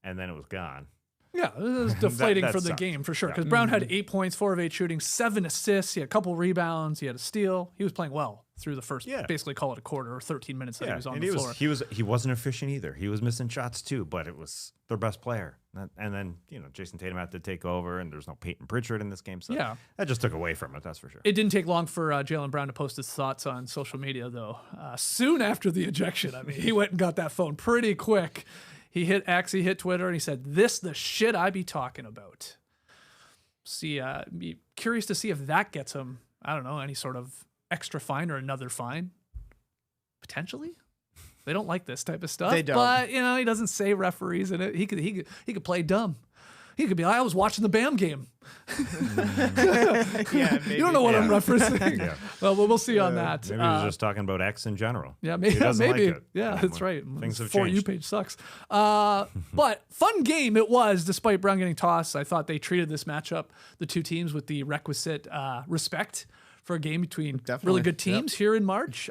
And then it was gone. Yeah, it was deflating that for the sucked. game for sure. Because Brown had 8 points, 4 of 8 shooting, 7 assists. He had a couple rebounds. He had a steal. He was playing well through the first, basically call it a quarter or 13 minutes that he was on the floor. He wasn't efficient either. He was missing shots too, but it was their best player. And then Jason Tatum had to take over, and there's no Peyton Pritchard in this game, so that just took away from it. That's for sure. It didn't take long for Jaylen Brown to post his thoughts on social media, though. Soon after the ejection, I mean, he went and got that phone pretty quick. He hit X, he hit Twitter, and he said, "This the shit I be talking about." Be curious to see if that gets him, I don't know, any sort of extra fine or another fine. Potentially. They don't like this type of stuff. They don't. But, he doesn't say referees in it. He could play dumb. He could be like, "I was watching the Bam game." Yeah, maybe. You don't know what I'm referencing. Yeah. Well, we'll see on that. Maybe he was just talking about X in general. Yeah, maybe. He doesn't like it. Yeah, that's right. Things have For You changed. page sucks. But fun game it was, despite Brown getting tossed. I thought they treated this matchup, the two teams, with the requisite respect for a game between really good teams here in March.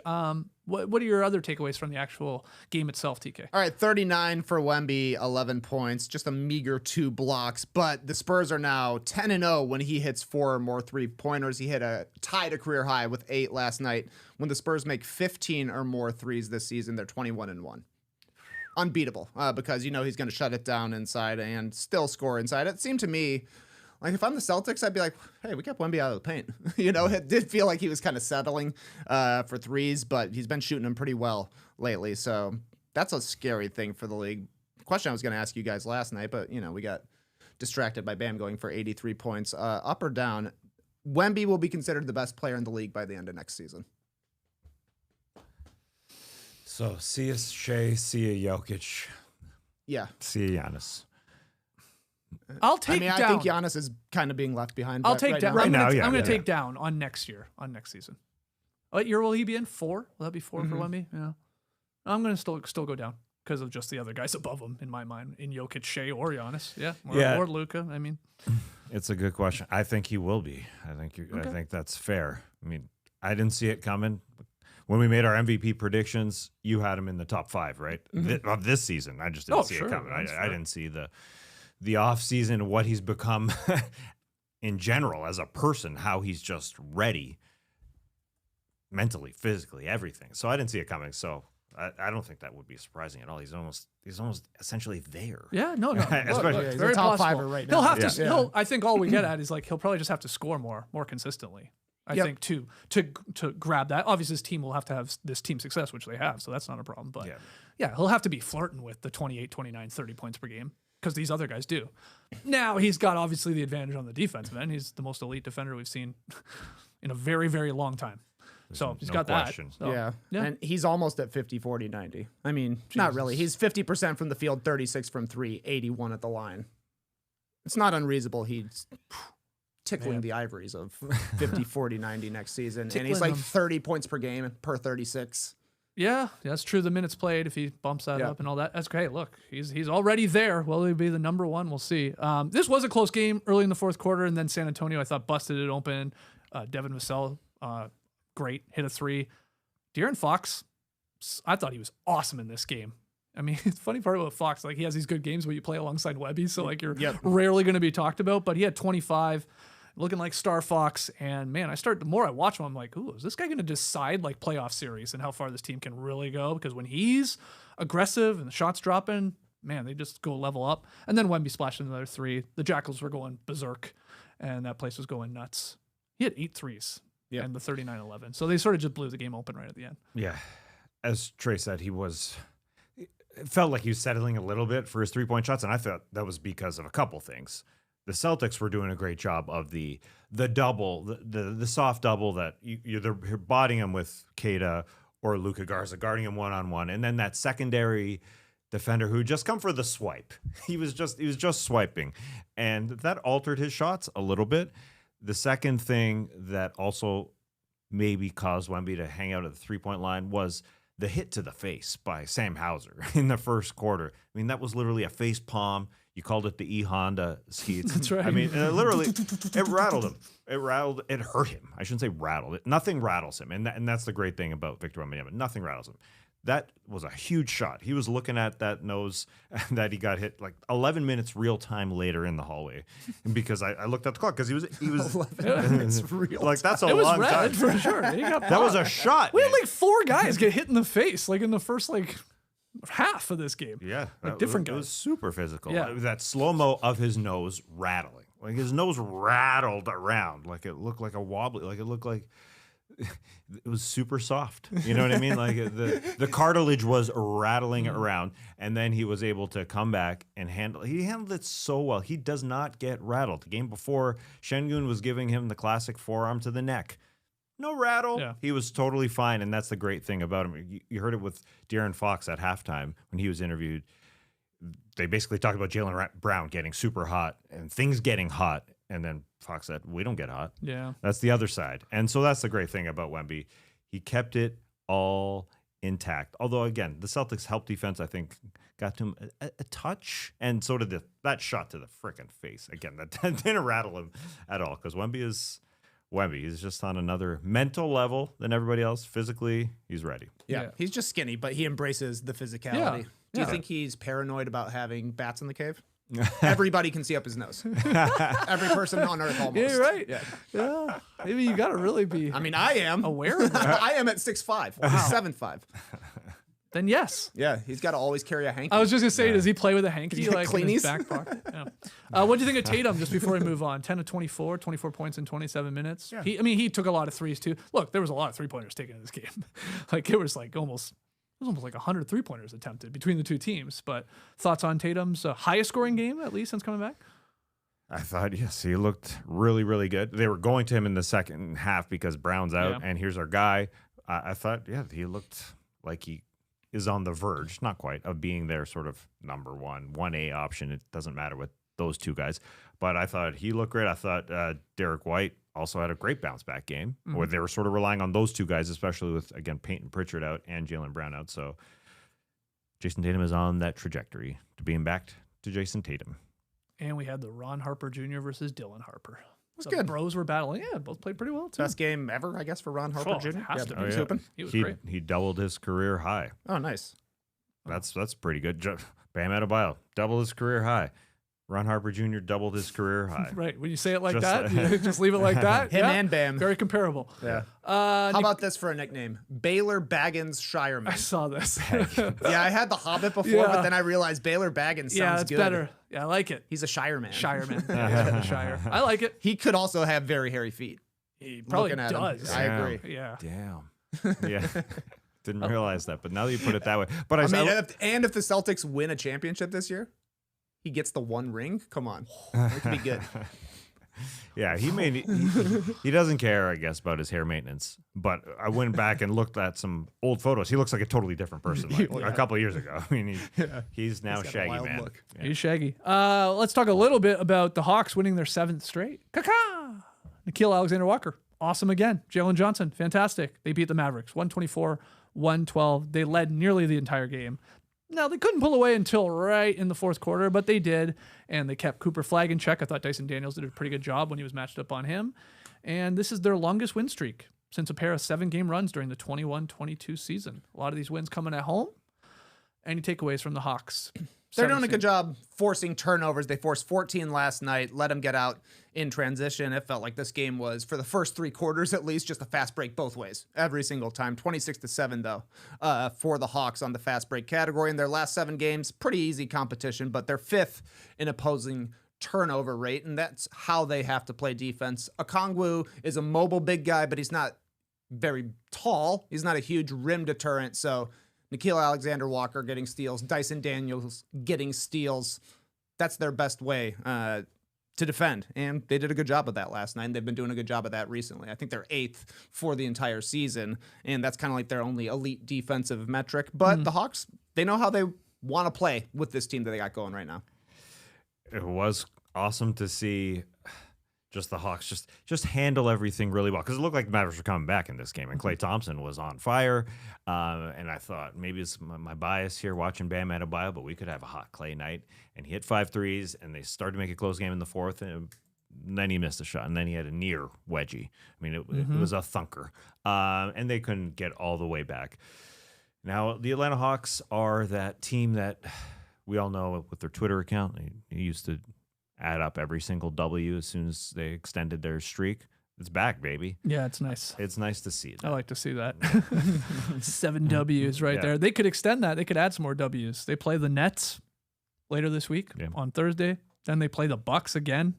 What are your other takeaways from the actual game itself, TK? All right, 39 for Wemby, 11 points, just a meager 2 blocks. But the Spurs are now 10-0 when he hits 4 or more 3-pointers. He tied a career high with 8 last night. When the Spurs make 15 or more threes this season, they're 21-1. Unbeatable, because he's going to shut it down inside and still score inside. It seemed to me like if I'm the Celtics, I'd be like, hey, we kept Wemby out of the paint. It did feel like he was kind of settling for threes, but he's been shooting them pretty well lately. So that's a scary thing for the league. Question I was going to ask you guys last night, but, we got distracted by Bam going for 83 points. Up or down, Wemby will be considered the best player in the league by the end of next season. So see a Shea, see a Jokic, Yeah. see a Giannis. I'll take down. I think Giannis is kind of being left behind. I'll take down. Right I'm now, going to yeah. take down on next season. What year will he be in? 4? Will that be 4 for Wemby? Yeah. I'm going to still go down because of just the other guys above him in my mind, in Jokic, Shea, or Giannis. Yeah. Or Luka. I mean, It's a good question. I think he will be. I think that's fair. I mean, I didn't see it coming. When we made our MVP predictions, you had him in the top 5, right? Of this season. I just didn't see it coming. I didn't see the off season, what he's become in general as a person, how he's just ready mentally, physically, everything. So I didn't see it coming. So I don't think that would be surprising at all. He's almost essentially there. yeah, no. Especially- he's very a top possible. fiver right He'll now. have to. I think all we get at is he'll probably just have to score more consistently. I think to grab that. Obviously, his team will have to have this team success, which they have, so that's not a problem. But yeah, he'll have to be flirting with the 28, 29, 30 points per game because these other guys do. Now he's got obviously the advantage on the defensive end. He's the most elite defender we've seen in a very, very long time. So he's got question. that. So, Yeah. And he's almost at 50, 40, 90. I mean, not really. He's 50% from the field, 36 from 3, 81 at the line. It's not unreasonable. He's tickling the ivories of 50, 40, 90 next season. And he's like 30 points per game per 36. Yeah, that's true. The minutes played, if he bumps that Yeah. up and all that, that's great. Look, he's already there. Will he be the number one? We'll see. This was a close game early in the fourth quarter, and then San Antonio, I thought, busted it open. Devin Vassell, great, hit a three. De'Aaron Fox, I thought he was awesome in this game. I mean, the funny part about Fox, like he has these good games where you play alongside Webby, so like you're rarely going to be talked about, but he had 25. Looking like Star Fox, and man, the more I watch him, I'm like, ooh, is this guy going to decide like playoff series and how far this team can really go? Because when he's aggressive and the shots dropping, man, they just go level up. And then Wemby splashed another three. The Jackals were going berserk, and that place was going nuts. He had 8 threes and the 39-11. So they sort of just blew the game open right at the end. Yeah. As Trey said, it felt like he was settling a little bit for his 3-point shots, and I thought that was because of a couple things. The Celtics were doing a great job of the double, the soft double that you're bodying him with Keita or Luka Garza, guarding him one-on-one, and then that secondary defender who just come for the swipe. He was just swiping, and that altered his shots a little bit. The second thing that also maybe caused Wemby to hang out at the 3-point line was the hit to the face by Sam Hauser in the first quarter. I mean, that was literally a face palm. You called it the E-Honda skeets. That's right. I mean, literally, it rattled him. It hurt him. I shouldn't say rattled. Nothing rattles him. And that's the great thing about Victor Wembanyama. Nothing rattles him. That was a huge shot. He was looking at that nose that he got hit like 11 minutes real time later in the hallway. And because I looked at the clock because he was 11 minutes real like that's a It was long red time. for sure. He got That was a shot. We had like 4 guys get hit in the face, like in the first like half of this game. Yeah, like different It guys. was super physical. Yeah. That slow mo of his nose rattling, like his nose rattled around, like it looked like a wobbly, like it looked like it was super soft. You know what I mean? Like the cartilage was rattling around, and then he was able to come back and handle. He handled it so well. He does not get rattled. The game before, Şengün was giving him the classic forearm to the neck. No rattle. Yeah. He was totally fine, and that's the great thing about him. You heard it with De'Aaron Fox at halftime when he was interviewed. They basically talked about Jaylen Brown getting super hot and things getting hot, and then Fox said, we don't get hot. Yeah. That's the other side. And so that's the great thing about Wemby. He kept it all intact. Although, again, the Celtics' help defense, I think, got to him a touch, and so did that shot to the frickin' face. Again, that didn't rattle him at all because Wemby is... Wemby, he's just on another mental level than everybody else. Physically, he's ready. Yeah, he's just skinny, but he embraces the physicality. Yeah. Do you think he's paranoid about having bats in the cave? Everybody can see up his nose. Every person on Earth almost. Yeah, you're right. Yeah. Maybe you got to really be I mean, I am. aware of that. I am at 6'5". He's 7'5". Then yes. Yeah, he's got to always carry a hanky. I was just going to say, does he play with a hanky get like in his cleanies? back pocket? Yeah. What do you think of Tatum just before we move on? 10 of 24 points in 27 minutes. Yeah. He took a lot of threes too. Look, there was a lot of 3-pointers taken in this game. Like it was almost like 100 3-pointers attempted between the two teams. But thoughts on Tatum's highest scoring game, at least since coming back? I thought, yes, he looked really, really good. They were going to him in the second half because Brown's out, and here's our guy. I thought, yeah, he looked like he is on the verge, not quite, of being their sort of number 1A option. It doesn't matter with those two guys. But I thought he looked great. I thought Derek White also had a great bounce back game where they were sort of relying on those two guys, especially with, again, Peyton Pritchard out and Jaylen Brown out. So Jason Tatum is on that trajectory to being back to Jason Tatum. And we had the Ron Harper Jr. versus Dylan Harper. That's The good. Bros were battling. Yeah, both played pretty well too. Best game ever, I guess, for Ron Harper Oh, Jr. it has to be. He was hooping. He was great. He doubled his career high. Oh, nice. That's pretty good. Bam Adebayo doubled his career high. Ron Harper Jr. doubled his career high. Right. When you say it like Just- that, you just leave it like that. Him Yeah. and Bam. Very comparable. Yeah. How How about this for a nickname? Baylor Baggins I Shireman. saw this. Yeah, I had the Hobbit before, Yeah. but then I realized Baylor Baggins sounds Yeah, that's good. better. Yeah, I like it. He's a Shireman. Shireman. Yeah, Shire. I like it. He could also have very hairy feet. He probably Looking at him. does. I Yeah. agree. Yeah. Damn. Yeah. Didn't realize that, but now that you put it that way. But I mean, if the Celtics win a championship this year, he gets the one ring. Come on, it could be good. yeah, he doesn't care, I guess, about his hair maintenance. But I went back and looked at some old photos. He looks like a totally different person like a couple of years ago. I mean, he's now got a Shaggy wild Man. look. Yeah. He's Shaggy. Let's talk a little bit about the Hawks winning their 7th straight. Nikhil Alexander-Walker. Awesome again. Jalen Johnson. Fantastic. They beat the Mavericks 124-112. 112. They led nearly the entire game. Now, they couldn't pull away until right in the fourth quarter, but they did, and they kept Cooper Flagg in check. I thought Dyson Daniels did a pretty good job when he was matched up on him, and this is their longest win streak since a pair of 7-game runs during the 21-22 season. A lot of these wins coming at home. Any takeaways from the Hawks? They're doing a good job forcing turnovers. They forced 14 last night, let them get out in transition. It felt like this game was, for the first 3 quarters at least, just a fast break both ways every single time. 26-7 though for the Hawks on the fast break category. In their last 7 games, pretty easy competition, but they're 5th in opposing turnover rate, and that's how they have to play defense. Okongwu is a mobile big guy, but he's not very tall. He's not a huge rim deterrent, so Nickeil Alexander-Walker getting steals, Dyson Daniels getting steals. That's their best way to defend, and they did a good job of that last night, and they've been doing a good job of that recently. I think they're 8th for the entire season, and that's kind of like their only elite defensive metric. But the Hawks, they know how they want to play with this team that they got going right now. It was awesome to see just the Hawks just handle everything really well, because it looked like the Mavericks were coming back in this game, and Klay Thompson was on fire. And I thought maybe it's my bias here watching Bam Adebayo, but we could have a hot Klay night. And he hit 5 threes, and they started to make a close game in the fourth, and then he missed a shot, and then he had a near wedgie. I mean, it was a thunker, and they couldn't get all the way back. Now, the Atlanta Hawks are that team that we all know with their Twitter account. They used to add up every single W as soon as they extended their streak. It's back, baby. Yeah, it's nice. It's nice to see it. I like to see that. 7 W's right there. They could extend that. They could add some more W's. They play the Nets later this week on Thursday. Then they play the Bucks again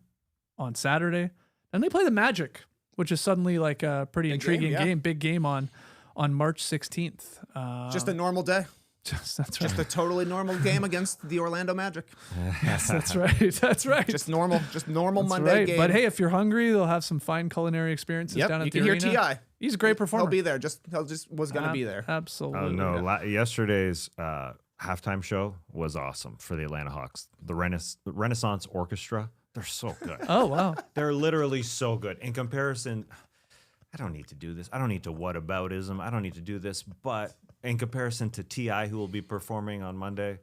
on Saturday. Then they play the Magic, which is suddenly like a pretty intriguing game. Big game on March 16th. Just a normal day. That's right. Just a totally normal game against the Orlando Magic. Yes, that's right. That's right. Just normal Monday right. game. But hey, if you're hungry, they'll have some fine culinary experiences down at the arena. You can hear T.I. He's a great performer. He'll be there. He just was going to be there. Absolutely. Oh, no. Yesterday's halftime show was awesome for the Atlanta Hawks. The Renaissance Orchestra, they're so good. Oh, wow. They're literally so good. In comparison, I don't need to do this. I don't need to whataboutism. I don't need to do this. But in comparison to T.I., who will be performing on Monday,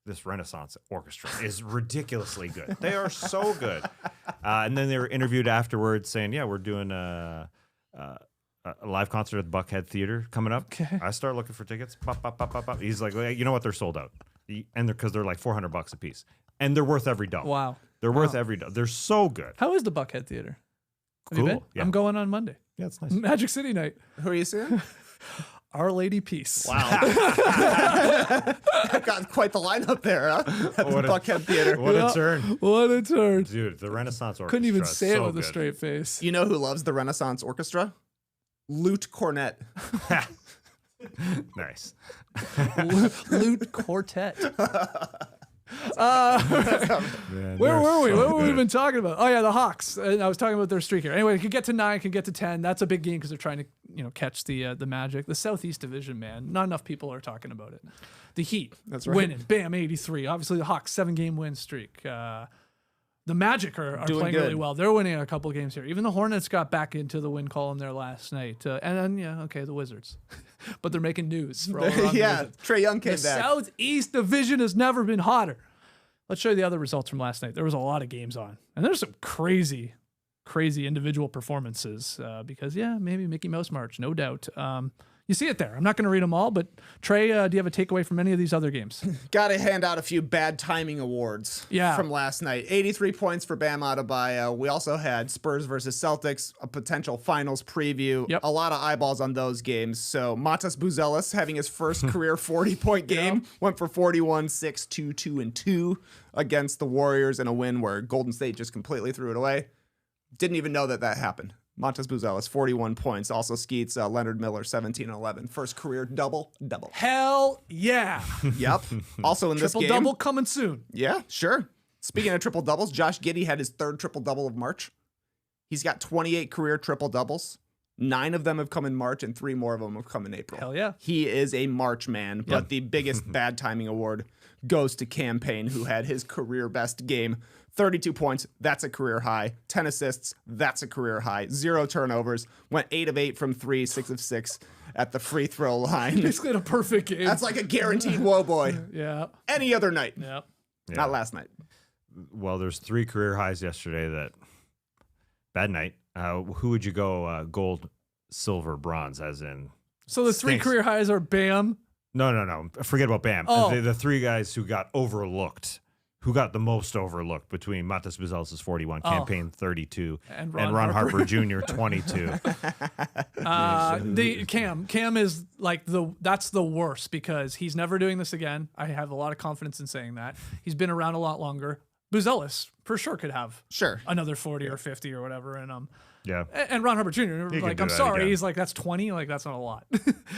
this Renaissance Orchestra is ridiculously good. They are so good. And then they were interviewed afterwards saying, yeah, we're doing a live concert at the Buckhead Theater coming up. Okay. I start looking for tickets. Pop, pop, pop, pop, pop. He's like, you know what? They're sold out. And because they're like $400 a piece. And they're worth every dollar. Wow. They're worth every dollar. They're so good. How is the Buckhead Theater? Have you Cool. been? Yeah. I'm going on Monday. Yeah, it's nice. Magic City night. Who are you seeing? Our Lady Peace. Wow. Got quite the lineup there, huh? At the Buckhead Theater. What a turn. What a turn. Dude, the Renaissance Orchestra. Couldn't even is say it so with a good. straight face. You know who loves the Renaissance Orchestra? Lute Cornet. Nice. Lute Quartet. Man, Where were we? so What were we good. even talking about? Oh yeah, the Hawks. And I was talking about their streak here. Anyway, it could get to 9, could get to 10. That's a big game because they're trying to, catch the Magic. The Southeast Division, man. Not enough people are talking about it. The Heat, That's right. winning. Bam, 83. Obviously, the Hawks 7-game win streak. The Magic are Doing playing good. really well. They're winning a couple games here. Even the Hornets got back into the win column there last night. And then, the Wizards. But they're making news. For all around the Yeah, Wizards. Trey Young came The back. Southeast Division has never been hotter. Let's show you the other results from last night. There was a lot of games on, and there's some crazy individual performances because, maybe Mickey Mouse March, no doubt. You see it there. I'm not going to read them all, but Trey, do you have a takeaway from any of these other games? Got to hand out a few bad timing awards from last night. 83 points for Bam Adebayo. We also had Spurs versus Celtics, a potential finals preview. Yep. A lot of eyeballs on those games. So Matas Buzelis having his first career 40-point game. Went for 41, 6, 2, 2, and 2 against the Warriors in a win where Golden State just completely threw it away. Didn't even know that happened. Montes Buzelis, 41 points. Also Skeets, Leonard Miller, 17 and 11. First career double. Hell yeah. Yep. Also in this game. Triple-double coming soon. Yeah, sure. Speaking of triple-doubles, Josh Giddey had his third triple-double of March. He's got 28 career triple-doubles. 9 of them have come in March, and 3 more of them have come in April. Hell yeah. He is a March man, but the biggest bad timing award goes to Cam Payne, who had his career best game. 32 points, that's a career high. 10 assists, that's a career high. 0 turnovers, went 8 of 8 from 3, 6 of 6 at the free throw line. Basically, a perfect game. That's like a guaranteed whoa boy. Yeah. Any other night. Yeah. Not last night. Well, there's 3 career highs yesterday. That bad night. Who would you go gold, silver, bronze? As in, So the 3 career highs are Bam. No. Forget about Bam. Oh. The 3 guys who got overlooked. Who got the most overlooked between Matas Buzelis' 41, Campaign 32, And and Ron Ron Harper Jr. 22. The Cam is like that's the worst because he's never doing this again. I have a lot of confidence in saying that. He's been around a lot longer. Buzelis for sure could have another 40 or 50 or whatever, and Ron Harper Jr. Like, I'm sorry, he's like, that's 20, like that's not a lot.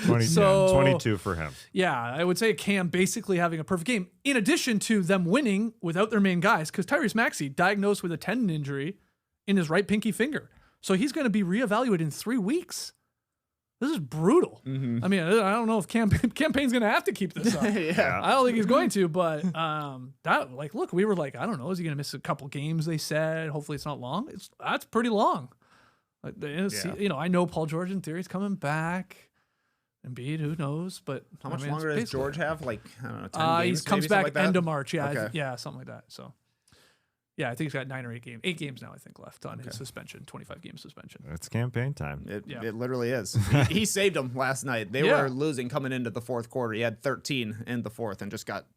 22 for him. Yeah, I would say Cam basically having a perfect game. In addition to them winning without their main guys, because Tyrese Maxey diagnosed with a tendon injury in his right pinky finger, so he's going to be reevaluated in 3 weeks. This is brutal. I mean, I don't know if Campaign's going to have to keep this up. I don't think he's going to, but look, we were like, I don't know, is he going to miss a couple games? They said, hopefully it's not long. That's pretty long. Like, I know Paul George in theory is coming back. Embiid, who knows? But how much longer does George have? Like, I don't know, 10 games. He comes back end of March. Yeah, okay. Yeah, something like that. So. Yeah, I think he's got 9 or 8 games. 8 games now, I think, left on his suspension, 25-game suspension. It's campaign time. It literally is. He saved them last night. They were losing coming into the fourth quarter. He had 13 in the fourth and just got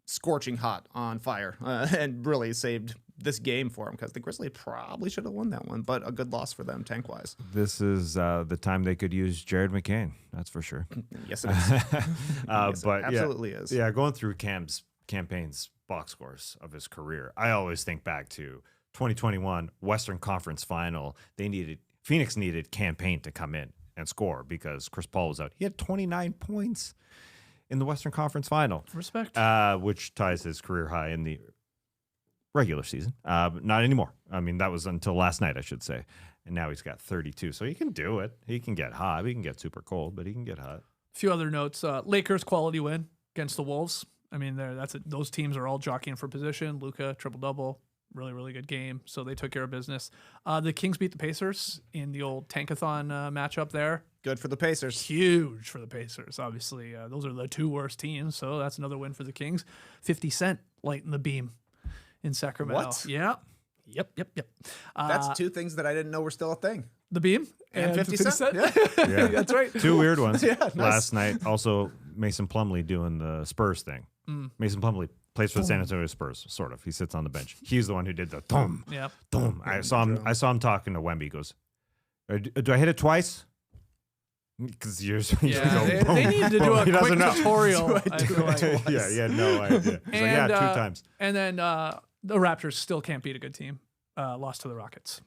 scorching hot on fire and really saved this game for him because the Grizzlies probably should have won that one, but a good loss for them tank-wise. This is the time they could use Jared McCain. That's for sure. Yes, it is. But absolutely is. Yeah, going through campaign's box scores of his career, I always think back to 2021 Western Conference Final. Phoenix needed Campaign to come in and score because Chris Paul was out. He had 29 points in the Western Conference Final. Respect. Which ties his career high in the regular season. Not anymore. I mean, that was until last night, I should say. And now he's got 32. So he can do it. He can get hot. He can get super cold, but he can get hot. A few other notes. Lakers quality win against the Wolves. I mean, those teams are all jockeying for position. Luka, triple-double. Really, really good game. So they took care of business. The Kings beat the Pacers in the old Tankathon matchup there. Good for the Pacers. Huge for the Pacers, obviously. Those are the 2 worst teams, so that's another win for the Kings. 50 Cent lighting the beam in Sacramento. What? Yeah. Yep. That's 2 things that I didn't know were still a thing. The beam and 50 Cent. Yeah. Yeah. That's right. 2 weird ones. Nice. Last night, also Mason Plumlee doing the Spurs thing. Mason Plumlee plays for the San Antonio Spurs, sort of. He sits on the bench. He's the one who did the thumb. Yep. Thumb. I saw him talking to Wemby. He goes, do I hit it twice? Because they need to do a quick tutorial. Yeah, no idea. And, 2 times. And then the Raptors still can't beat a good team. Lost to the Rockets.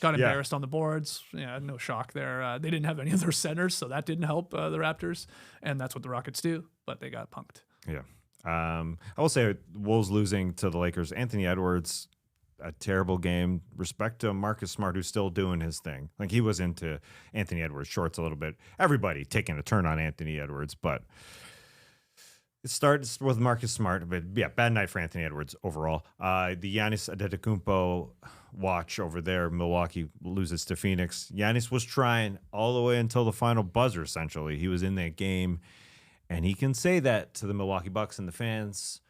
Got embarrassed on the boards. Yeah, no shock there. They didn't have any of their centers, so that didn't help the Raptors. And that's what the Rockets do, but they got punked. Yeah. I will say Wolves losing to the Lakers. Anthony Edwards, a terrible game. Respect to Marcus Smart, who's still doing his thing. Like, he was into Anthony Edwards shorts a little bit. Everybody taking a turn on Anthony Edwards, but it starts with Marcus Smart. But yeah, bad night for Anthony Edwards overall. The Giannis Antetokounmpo watch over there. Milwaukee loses to Phoenix. Giannis was trying all the way until the final buzzer, essentially. He was in that game. And he can say that to the Milwaukee Bucks and the fans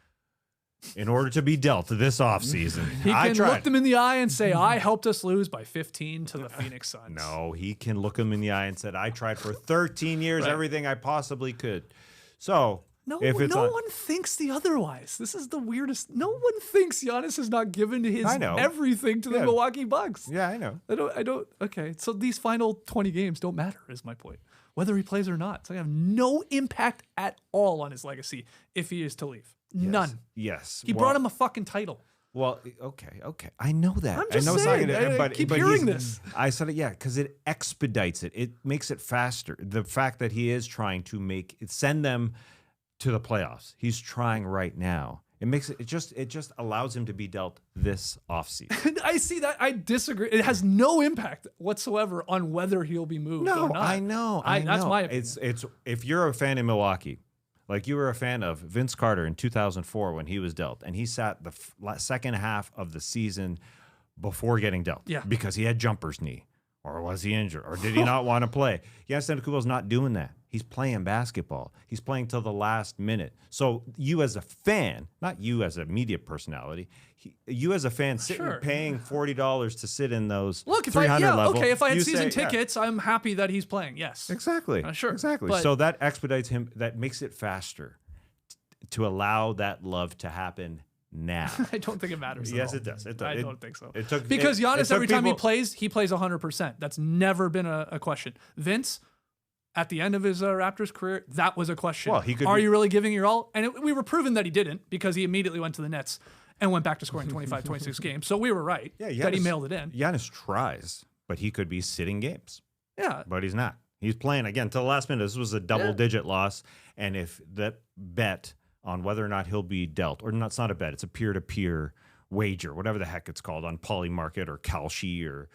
in order to be dealt this offseason. He can look them in the eye and say, I helped us lose by 15 to the Phoenix Suns. No, he can look them in the eye and said, I tried for 13 years, everything I possibly could. So no one thinks the otherwise. This is the weirdest. No one thinks Giannis has not given his everything to the Milwaukee Bucks. Yeah, I know. I don't. Okay, so these final 20 games don't matter, is my point. Whether he plays or not. So they have no impact at all on his legacy if he is to leave. None. Yes. He brought him a fucking title. Well, okay. I know that. I'm just saying. I keep hearing this. I said it, because it expedites it. It makes it faster. The fact that he is trying to send them to the playoffs. He's trying right now. It makes it just allows him to be dealt this offseason. I see that. I disagree. It has no impact whatsoever on whether he'll be moved or not. I know. That's my opinion. It's if you're a fan in Milwaukee, like you were a fan of Vince Carter in 2004 when he was dealt, and he sat the second half of the season before getting dealt because he had jumper's knee. Or was he injured? Or did he not want to play? Giannis Antetokounmpo's not doing that. He's playing basketball. He's playing till the last minute. So you as a fan, not you as a media personality, you as a fan paying $40 to sit in those 300 level. Okay, if I had season tickets, I'm happy that he's playing. Yes. Exactly. Sure. Exactly. But, so that expedites him, that makes it faster to allow that love to happen now. I don't think it matters. Yes, at all. it does. It does. I don't think so. Because Giannis, every time he plays 100%. That's never been a question. Vince, at the end of his Raptors career, that was a question. Well, Are you really giving your all? And we were proven that he didn't because he immediately went to the Nets and went back to scoring 25, 26 games. So we were right that he mailed it in. Giannis tries, but he could be sitting games. Yeah. But he's not. He's playing again till the last minute. This was a double-digit loss. And if that bet on whether or not he'll be dealt, or not, it's not a bet, it's a peer-to-peer wager, whatever the heck it's called, on Polymarket or Kalshi or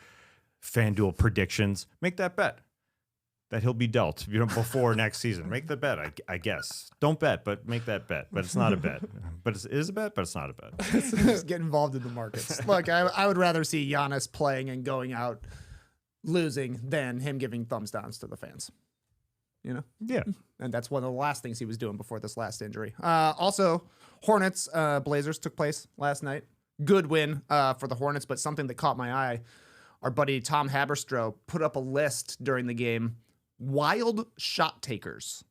FanDuel predictions, make that bet that he'll be dealt before next season. Make the bet, I guess. Don't bet, but make that bet. But it's not a bet. But it is a bet, but it's not a bet. Just get involved in the markets. Look, I would rather see Giannis playing and going out losing than him giving thumbs downs to the fans. You know? Yeah. And that's one of the last things he was doing before this last injury. Also, Hornets, Blazers took place last night. Good win for the Hornets, but something that caught my eye. Our buddy Tom Haberstroh put up a list during the game. Wild shot takers.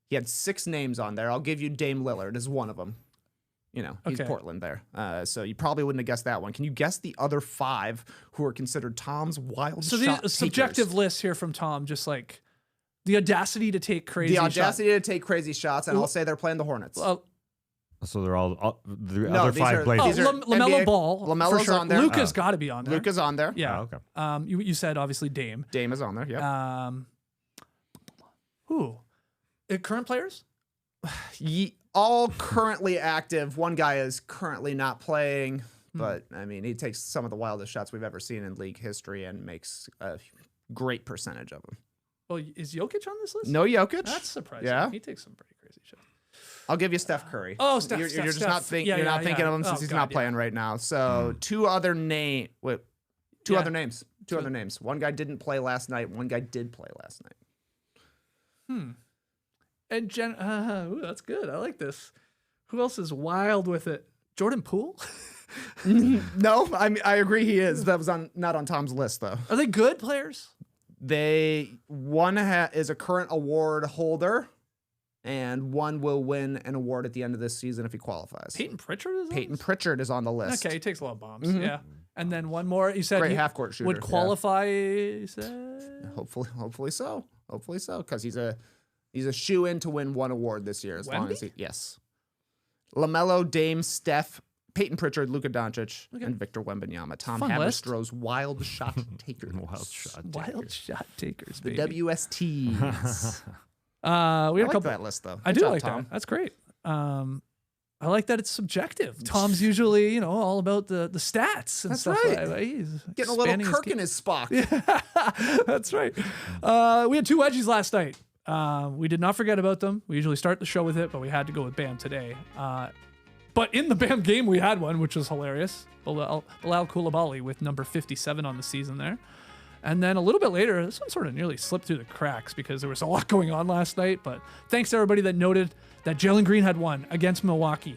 He had 6 names on there. I'll give you Dame Lillard as one of them. You know, he's Portland there. So you probably wouldn't have guessed that one. Can you guess the other 5 who are considered Tom's wild shot takers? So the subjective list here from Tom, just like the audacity to take crazy shots. The audacity to take crazy shots, and I'll say they're playing the Hornets. So they're all the other 5 Blazers. LaMelo Ball. LaMelo's sure. on there. Luka's got to be on there. Luka's on there. Yeah. Oh, okay. You said obviously Dame. Dame is on there. Yeah. Who? Current players? All currently active. One guy is currently not playing, but I mean, he takes some of the wildest shots we've ever seen in league history and makes a great percentage of them. Well, is Jokic on this list? No Jokic. That's surprising. Yeah. He takes some pretty crazy shots. I'll give you Steph Curry. Oh, Steph. You're Steph, just Steph. not thinking of him since he's not playing right now. So two other names. Two other names. One guy didn't play last night. One guy did play last night. And that's good. I like this. Who else is wild with it? Jordan Poole? No, I agree he is. That was not on Tom's list though. Are they good players? One is a current award holder, and one will win an award at the end of this season if he qualifies. Peyton Pritchard is on the list. Okay, he takes a lot of bombs. Yeah. And then one more. You said great half-court shooter. Would qualify. Hopefully so. Because he's a shoe-in to win one award this year. Long as yes. LaMelo, Dame, Steph, Peyton Pritchard, Luka Doncic, and Victor Wembanyama. Tom Haberstroh's wild shot takers. Wild shot takers. The baby. WSTs. We had that list though. I do like Tom. That's great. I like that it's subjective. Tom's usually, all about the stats and stuff. Right. He's getting a little Kirk in his Spock. Yeah, that's right. We had 2 wedgies last night. We did not forget about them. We usually start the show with it, but we had to go with Bam today. But in the Bam game, we had one, which was hilarious. Bilal Coulibaly with number 57 on the season there. And then a little bit later, this one sort of nearly slipped through the cracks because there was a lot going on last night. But thanks to everybody that noted that Jalen Green had won against Milwaukee.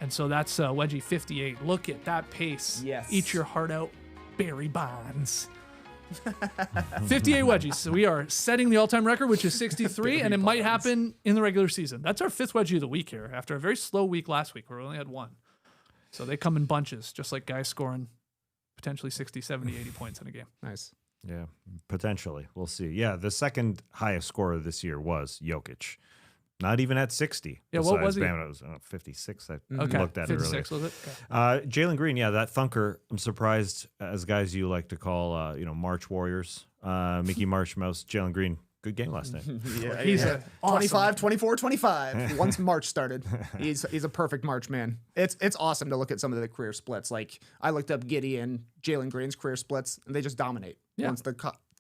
And so that's wedgie 58. Look at that pace. Yes. Eat your heart out, Barry Bonds. 58 wedgies. So we are setting the all-time record, which is 63, and it might happen in the regular season. That's our 5th wedgie of the week here after a very slow week last week where we only had 1. So they come in bunches, just like guys scoring potentially 60, 70, 80 points in a game. Nice. Yeah, potentially. We'll see. Yeah, the second highest scorer this year was Jokic. Not even at 60. Yeah, what was he? Bam, it was 56. I Okay, looked at 56 earlier. was it? Okay. Jalen Green, yeah, that thunker. I'm surprised, as guys you like to call, March Warriors, Mickey March Mouse, Jalen Green. Good game last night. He's a 25, 24, 25. Once March started, he's a perfect March man. It's awesome to look at some of the career splits. Like I looked up Giddey and Jalen Green's career splits, and they just dominate. Yeah.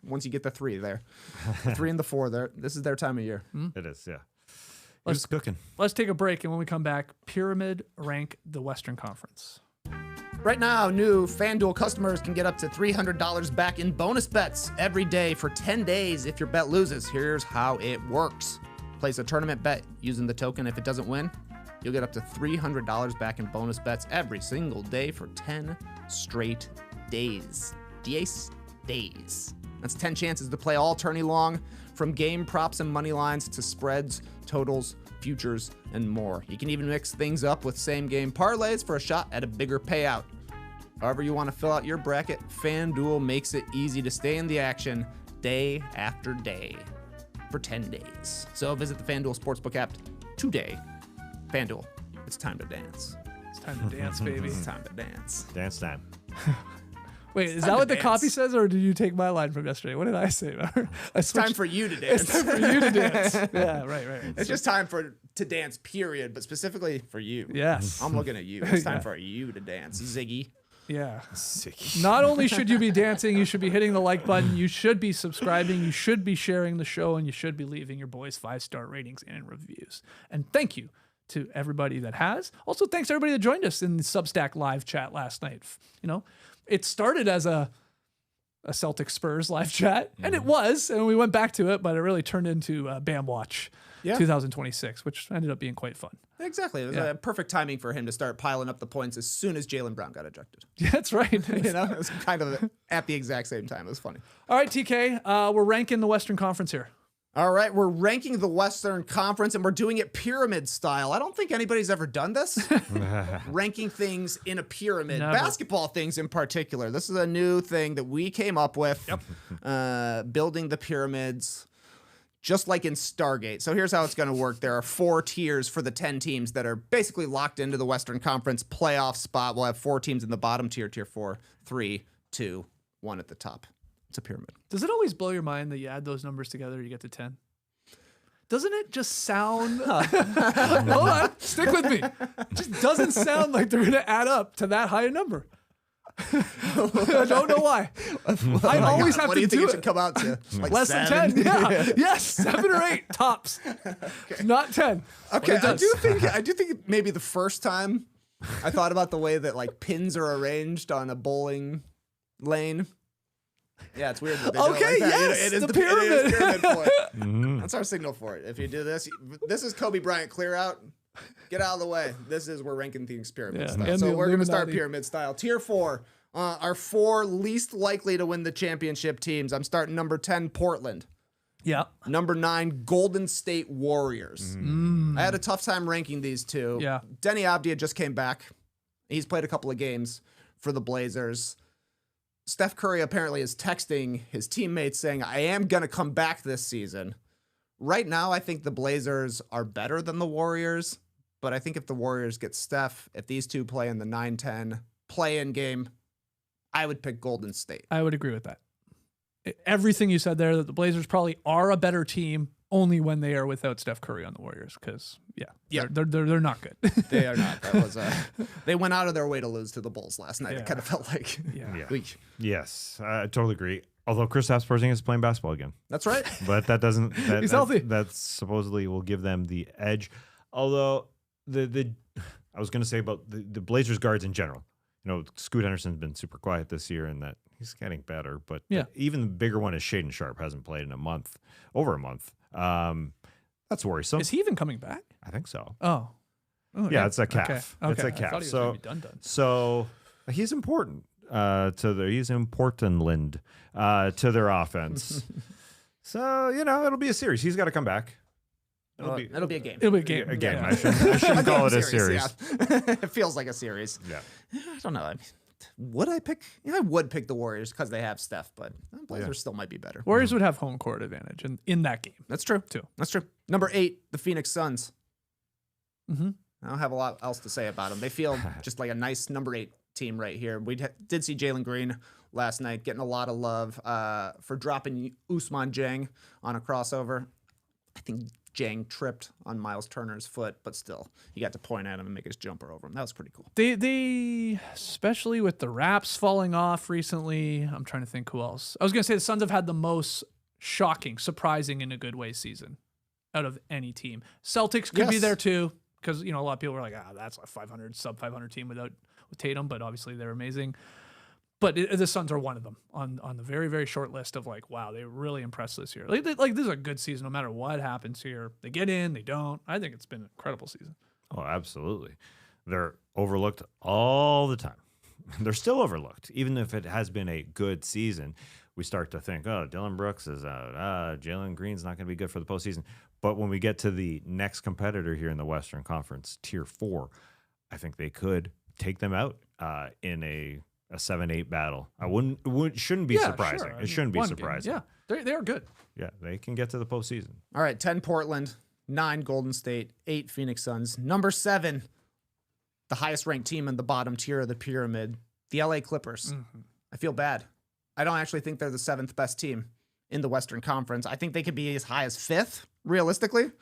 Once you get the 3 there, the 3 and the 4 there. This is their time of year. It is, yeah. It's cooking. Let's take a break, and when we come back, pyramid rank the Western Conference. Right now, new FanDuel customers can get up to $300 back in bonus bets every day for 10 days if your bet loses. Here's how it works. Place a tournament bet using the token. If it doesn't win, you'll get up to $300 back in bonus bets every single day for 10 straight days. 10 days. That's 10 chances to play all tourney long, from game props and money lines to spreads, totals, futures, and more. You can even mix things up with same-game parlays for a shot at a bigger payout. However you want to fill out your bracket, FanDuel makes it easy to stay in the action day after day for 10 days. So visit the FanDuel Sportsbook app today. FanDuel, it's time to dance. It's time to dance, baby. It's time to dance. Dance time. Wait, is time that to what the dance. copy says, or did you take my line from yesterday? What did I say? It's time for you to dance. It's time for you to dance. Yeah, right. It's just time to dance, period, but specifically for you. Yes. I'm looking at you. It's time for you to dance, Ziggy. Yeah. Sick. Not only should you be dancing, you should be hitting the like button, you should be subscribing, you should be sharing the show, and you should be leaving your boys 5-star ratings and reviews. And thank you to everybody that has. Also, thanks to everybody that joined us in the Substack live chat last night. You know, it started as a Celtics Spurs live chat, and it was, and we went back to it, but it really turned into Bam Watch 2026, which ended up being quite fun. Exactly. It was perfect timing for him to start piling up the points as soon as Jaylen Brown got ejected. Yeah, that's right. You know, it was kind of at the exact same time. It was funny. All right, TK, we're ranking the Western Conference here. All right, we're ranking the Western Conference, and we're doing it pyramid style. I don't think anybody's ever done this. Ranking things in a pyramid. Never. Basketball things in particular. This is a new thing that we came up with. Yep. Building the pyramids, just like in Stargate. So here's how it's going to work. There are 4 tiers for the 10 teams that are basically locked into the Western Conference playoff spot. We'll have 4 teams in the bottom tier, tier 4, 3, 2, 1 at the top. It's a pyramid. Does it always blow your mind that you add those numbers together, you get to 10? Doesn't it just sound... Hold on, stick with me. It just doesn't sound like they're going to add up to that high a number. I don't know why. I always have what to do you think do it should come out to? Like less 7? than 10. Yeah. Yes, 7 or 8 tops. Not 10. Okay, But it I do think maybe the first time I thought about the way that like pins are arranged on a bowling lane. Yeah, it's weird. That they do it Okay, like that. yes, it is the It is pyramid. point. That's our signal for it. If you do this, this is Kobe Bryant clear out. Get out of the way. This is we're ranking things pyramid Yeah, style. and So the we're going to start Illuminati. pyramid style. Tier 4 are 4 least likely to win the championship teams. I'm starting number 10, Portland. Yeah. Number 9, Golden State Warriors. I had a tough time ranking these two. Yeah. Denny Avdia just came back. He's played a couple of games for the Blazers. Steph Curry apparently is texting his teammates saying, I am going to come back this season. Right now, I think the Blazers are better than the Warriors, but I think if the Warriors get Steph, if these two play in the 9-10 play-in game, I would pick Golden State. I would agree with that. Everything you said there, that the Blazers probably are a better team only when they are without Steph Curry on the Warriors, because they're not good. They are not. That was they went out of their way to lose to the Bulls last night. Yeah. It kind of felt like. Yeah. Weak. Yes, I totally agree. Although Kristaps Porzingis is playing basketball again, That's right. but that doesn't. He's healthy. That supposedly will give them the edge. Although I was going to say about the Blazers guards in general. You know, Scoot Henderson's been super quiet this year, and that he's getting better. But even the bigger one is Shaedon Sharp hasn't played in over a month. That's worrisome. Is he even coming back? I think so. Oh. Yeah, it's a calf. Okay. It's a I calf. thought he was So gonna be done. So he's important he's important to their offense. So it'll be a series. He's got to come back. It'll be a game. It'll be a game. A game. Yeah. I shouldn't call it a series. Yeah. It feels like a series. Yeah. I don't know. I mean, would I pick? I would pick the Warriors because they have Steph, but the Blazers still might be better. Warriors would have home court advantage in that game. That's true too. That's true. Number 8, the Phoenix Suns. Mm-hmm. I don't have a lot else to say about them. They feel just like a nice number 8 team right here. We did see Jalen Green last night getting a lot of love for dropping Ousmane Dieng on a crossover. I think Dieng tripped on Miles Turner's foot, but still, he got to point at him and make his jumper over him. That was pretty cool. They especially with the Raps falling off recently. I'm trying to think who else. I was gonna say the Suns have had the most shocking, surprising in a good way season out of any team. Celtics could be Yes. there too, because a lot of people were like, that's a sub 500 team with Tatum, but obviously they're amazing. But the Suns are one of them on the very, very short list of like, wow, they really impressed this year. Like this is a good season no matter what happens here. They get in, they don't. I think it's been an incredible season. Oh, absolutely. They're overlooked all the time. They're still overlooked. Even if it has been a good season, we start to think, oh, Dylan Brooks is out. Jalen Green's not going to be good for the postseason. But when we get to the next competitor here in the Western Conference, Tier 4, I think they could take them out in a 7-8 battle. Shouldn't be surprising. Sure. It shouldn't be surprising. Game. Yeah, they are good. Yeah, they can get to the postseason. All right, 10 Portland, 9 Golden State, 8 Phoenix Suns. Number 7, the highest ranked team in the bottom tier of the pyramid, the LA Clippers. Mm-hmm. I feel bad. I don't actually think they're the 7th best team in the Western Conference. I think they could be as high as 5th, realistically,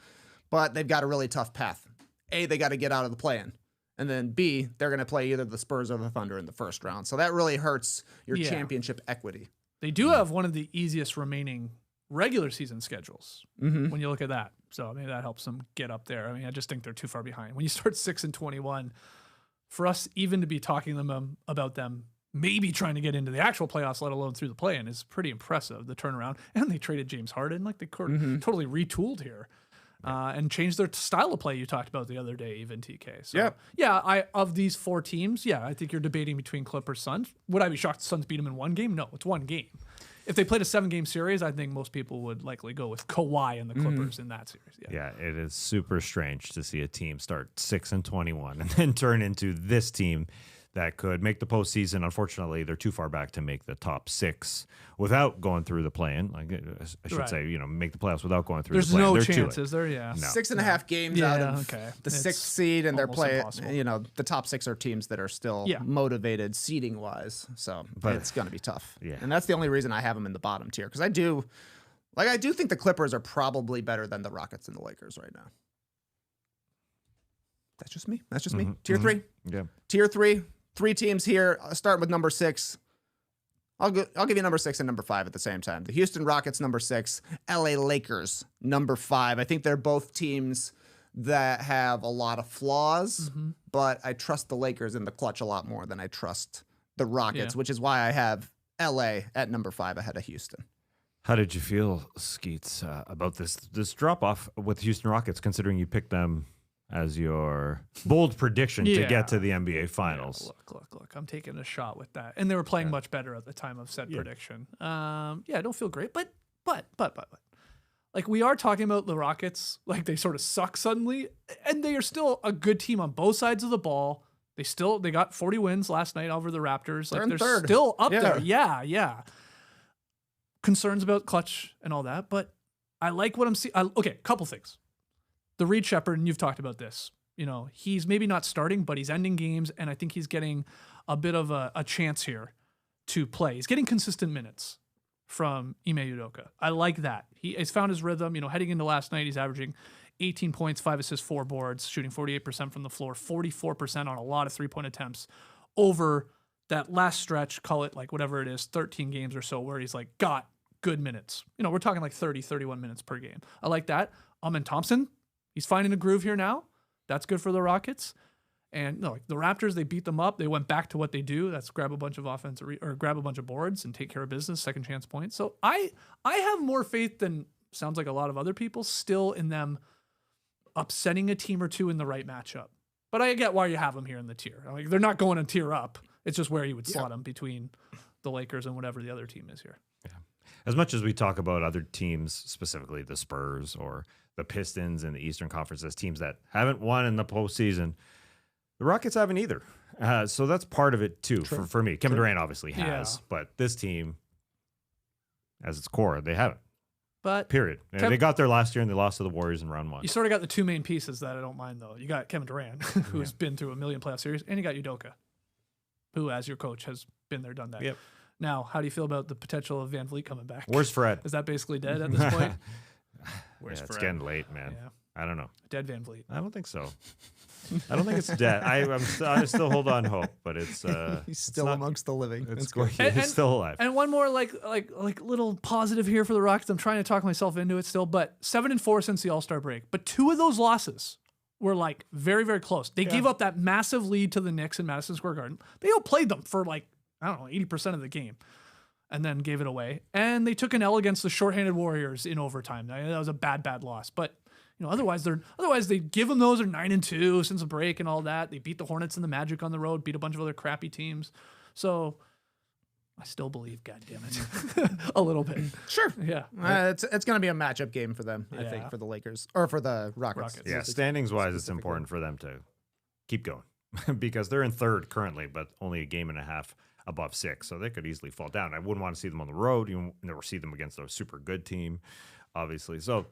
but they've got a really tough path. A, they got to get out of the play-in. And then B, they're going to play either the Spurs or the Thunder in the first round. So that really hurts your championship equity. They do have one of the easiest remaining regular season schedules when you look at that. So maybe that helps them get up there. I mean, I just think they're too far behind. When you start 6-21, for us even to be talking to them about them maybe trying to get into the actual playoffs, let alone through the play-in, is pretty impressive, the turnaround. And they traded James Harden. Like, they totally retooled here. And changed their style of play you talked about the other day, even TK. So, of these 4 teams, I think you're debating between Clippers, Suns. Would I be shocked the Suns beat them in one game? No, it's one game. If they played a 7-game series, I think most people would likely go with Kawhi and the Clippers in that series. Yeah, it is super strange to see a team start 6-21 and then turn into this team that could make the postseason. Unfortunately, they're too far back to make the top 6 without going through the play-in. Like, I should say, make the playoffs without going through the play-in. There's no chances there, No. 6.5 games out of the 6th seed, and they're playing, the top 6 are teams that are still motivated seeding-wise. So it's going to be tough. Yeah. And that's the only reason I have them in the bottom tier, because I do think the Clippers are probably better than the Rockets and the Lakers right now. That's just me. Tier 3. Yeah. Tier 3. 3 teams here. I'll start with number 6. I'll give you number 6 and number 5 at the same time. The Houston Rockets, number 6. LA Lakers, number 5. I think they're both teams that have a lot of flaws, but I trust the Lakers in the clutch a lot more than I trust the Rockets, which is why I have LA at number 5 ahead of Houston. How did you feel, Skeets, about this drop-off with Houston Rockets, considering you picked them as your bold prediction to get to the NBA Finals? Yeah, look. I'm taking a shot with that. And they were playing much better at the time of said prediction. I don't feel great, but. Like, we are talking about the Rockets, like they sort of suck suddenly, and they are still a good team on both sides of the ball. They got 40 wins last night over the Raptors. Like, they're still up there. Yeah. Concerns about clutch and all that, but I like what I'm seeing. Okay, couple things. The Reed Shepherd, and you've talked about this, he's maybe not starting, but he's ending games, and I think he's getting a bit of a chance here to play. He's getting consistent minutes from Ime Udoka. I like that. He's found his rhythm. Heading into last night, he's averaging 18 points, 5 assists, 4 boards, shooting 48% from the floor, 44% on a lot of three-point attempts over that last stretch, call it like whatever it is, 13 games or so, where he's like got good minutes. We're talking like 30, 31 minutes per game. I like that. Amen Thompson, he's finding a groove here now. That's good for the Rockets. And the Raptors, they beat them up. They went back to what they do. That's grab a bunch of grab a bunch of boards and take care of business, second chance points. So I have more faith than sounds like a lot of other people still in them upsetting a team or two in the right matchup. But I get why you have them here in the tier. Like, they're not going a tier up. It's just where you would slot them between the Lakers and whatever the other team is here. Yeah. As much as we talk about other teams, specifically the Spurs or the Pistons in the Eastern Conference as teams that haven't won in the postseason, the Rockets haven't either. So that's part of it, too, for me. Kevin Durant obviously has, but this team, as its core, they haven't. But period. They got there last year and they lost to the Warriors in round 1. You sort of got the two main pieces that I don't mind, though. You got Kevin Durant, who's been through a million playoff series, and you got Udoka, who, as your coach, has been there, done that. Yep. Now, how do you feel about the potential of Van Vliet coming back? Where's Fred? Is that basically dead at this point? Where's Fred? It's getting late, man. Yeah. I don't know. Dead Van Vliet. I don't think so. I don't think it's dead. I still hold on hope, but it's he's still amongst the living. He's still alive. And one more like little positive here for the Rockets. I'm trying to talk myself into it still, but 7-4 since the All-Star break. But 2 of those losses were like very, very close. They gave up that massive lead to the Knicks in Madison Square Garden. They outplayed them for like, I don't know, 80% of the game and then gave it away. And they took an L against the shorthanded Warriors in overtime. That was a bad, bad loss. But otherwise they give them those. They're 9-2 since the break and all that. They beat the Hornets and the Magic on the road, beat a bunch of other crappy teams. So I still believe, God damn it, a little bit. Sure. Yeah. It's going to be a matchup game for them, I think, for the Lakers or for the Rockets. Yeah, standings wise, it's important for them to keep going because they're in third currently, but only a game and a half above 6, so they could easily fall down. I wouldn't want to see them on the road. You never see them against a super good team, obviously. So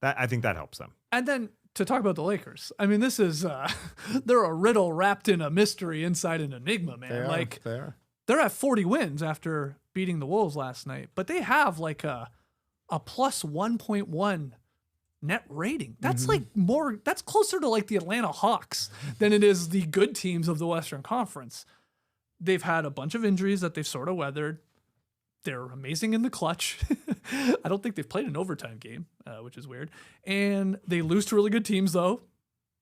I think that helps them. And then to talk about the Lakers, I mean, this is they're a riddle wrapped in a mystery inside an enigma, man. They are. They're at 40 wins after beating the Wolves last night, but they have like a plus 1.1 net rating. That's like that's closer to like the Atlanta Hawks than it is the good teams of the Western Conference. They've had a bunch of injuries that they've sort of weathered. They're amazing in the clutch. I don't think they've played an overtime game, which is weird. And they lose to really good teams, though.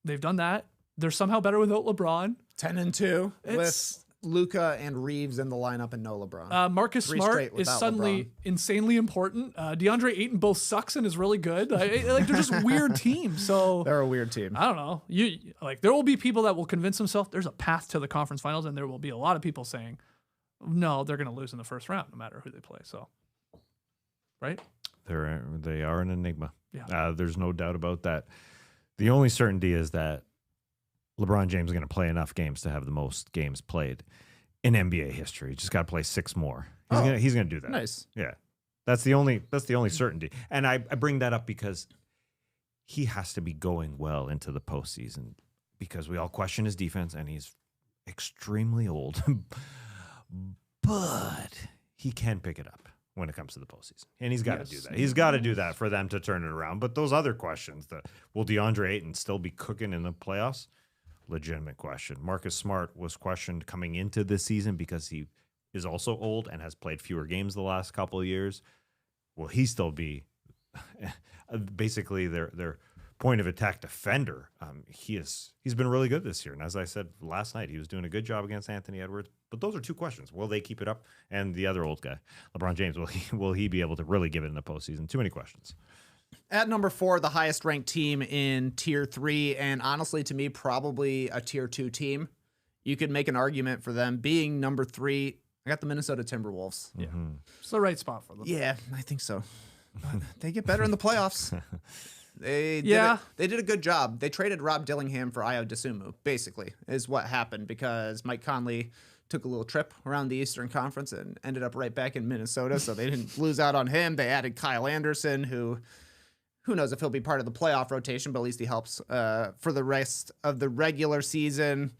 They've done that. They're somehow better without LeBron. 10-2 with Luka and Reeves in the lineup and no LeBron. Marcus Smart is suddenly insanely important. DeAndre Ayton both sucks and is really good. They're just weird teams. So they're a weird team. I don't know. There will be people that will convince themselves there's a path to the conference finals, and there will be a lot of people saying, no, they're going to lose in the first round no matter who they play. So, right? They are an enigma. Yeah. There's no doubt about that. The only certainty is that LeBron James is going to play enough games to have the most games played in NBA history. Just got to play 6 more. He's going to do that. Nice. Yeah. That's the only certainty. And I bring that up because he has to be going well into the postseason because we all question his defense and he's extremely old. But he can pick it up when it comes to the postseason. And he's got to do that. He's got to do that for them to turn it around. But those other questions, will DeAndre Ayton still be cooking in the playoffs? Legitimate question. Marcus Smart was questioned coming into this season because he is also old and has played fewer games the last couple of years. Will he still be basically their point of attack defender? He's been really good this year. And as I said last night, he was doing a good job against Anthony Edwards. But those are 2 questions. Will they keep it up? And the other old guy, LeBron James, will he be able to really give it in the postseason? Too many questions. At number 4, the highest ranked team in tier 3, and honestly, to me, probably a tier 2 team. You could make an argument for them being number 3. I got the Minnesota Timberwolves. Yeah. It's the right spot for them. Yeah, I think so. They get better in the playoffs. They did a good job. They traded Rob Dillingham for Ayo Dosunmu, basically, is what happened because Mike Conley took a little trip around the Eastern Conference and ended up right back in Minnesota, so they didn't lose out on him. They added Kyle Anderson, who knows if he'll be part of the playoff rotation, but at least he helps for the rest of the regular season.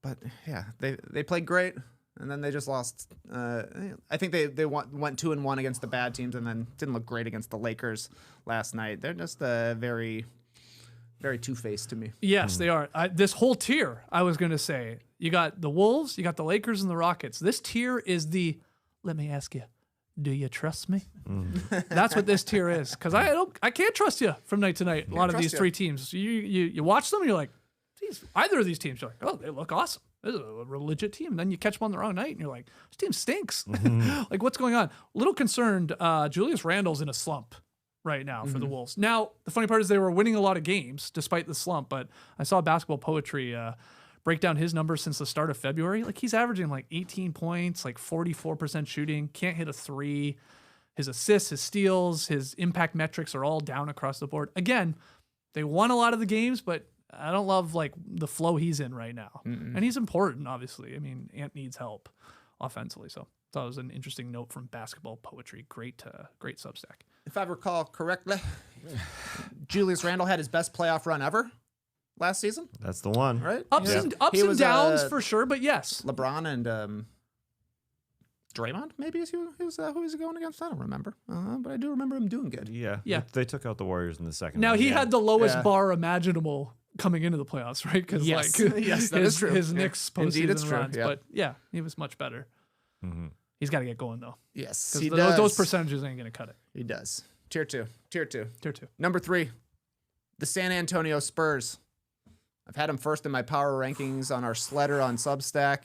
But yeah, they played great, and then they just lost. I think they went 2-1 against the bad teams, and then didn't look great against the Lakers last night. They're just very, very two-faced to me. Yes, they are. This whole tier, I was going to say, you got the Wolves, you got the Lakers, and the Rockets. This tier is let me ask you, do you trust me? That's what this tier is. Because I can't trust you from night to night. A lot of these 3 teams. You watch them and you're like, either of these teams, you're like, oh, they look awesome. This is a legit team. And then you catch them on the wrong night and you're like, this team stinks. Like, what's going on? A little concerned. Julius Randle's in a slump right now for the Wolves. Now, the funny part is they were winning a lot of games despite the slump, but I saw Basketball Poetry break down his numbers since the start of February. Like, he's averaging like 18 points, like 44% shooting, can't hit a 3. His assists, his steals, his impact metrics are all down across the board. Again, they won a lot of the games, but I don't love like the flow he's in right now. And he's important, obviously. I mean, Ant needs help offensively. So that was an interesting note from Basketball Poetry. Great Substack. If I recall correctly, Julius Randle had his best playoff run ever last season. That's the one. Right? Ups and downs for sure, but yes. LeBron and Draymond, maybe is who he was going against. I don't remember, but I do remember him doing good. Yeah. They took out the Warriors in the second. Now round. he had the lowest bar imaginable coming into the playoffs, right? Because yes, that is true. His Knicks postseason runs, yeah. but yeah, he was much better. He's got to get going though. Yes, he does. Those percentages ain't gonna cut it. He does. Tier 2. Tier 2. Number 3, the San Antonio Spurs. I've had them first in my power rankings on our Sledder on Substack.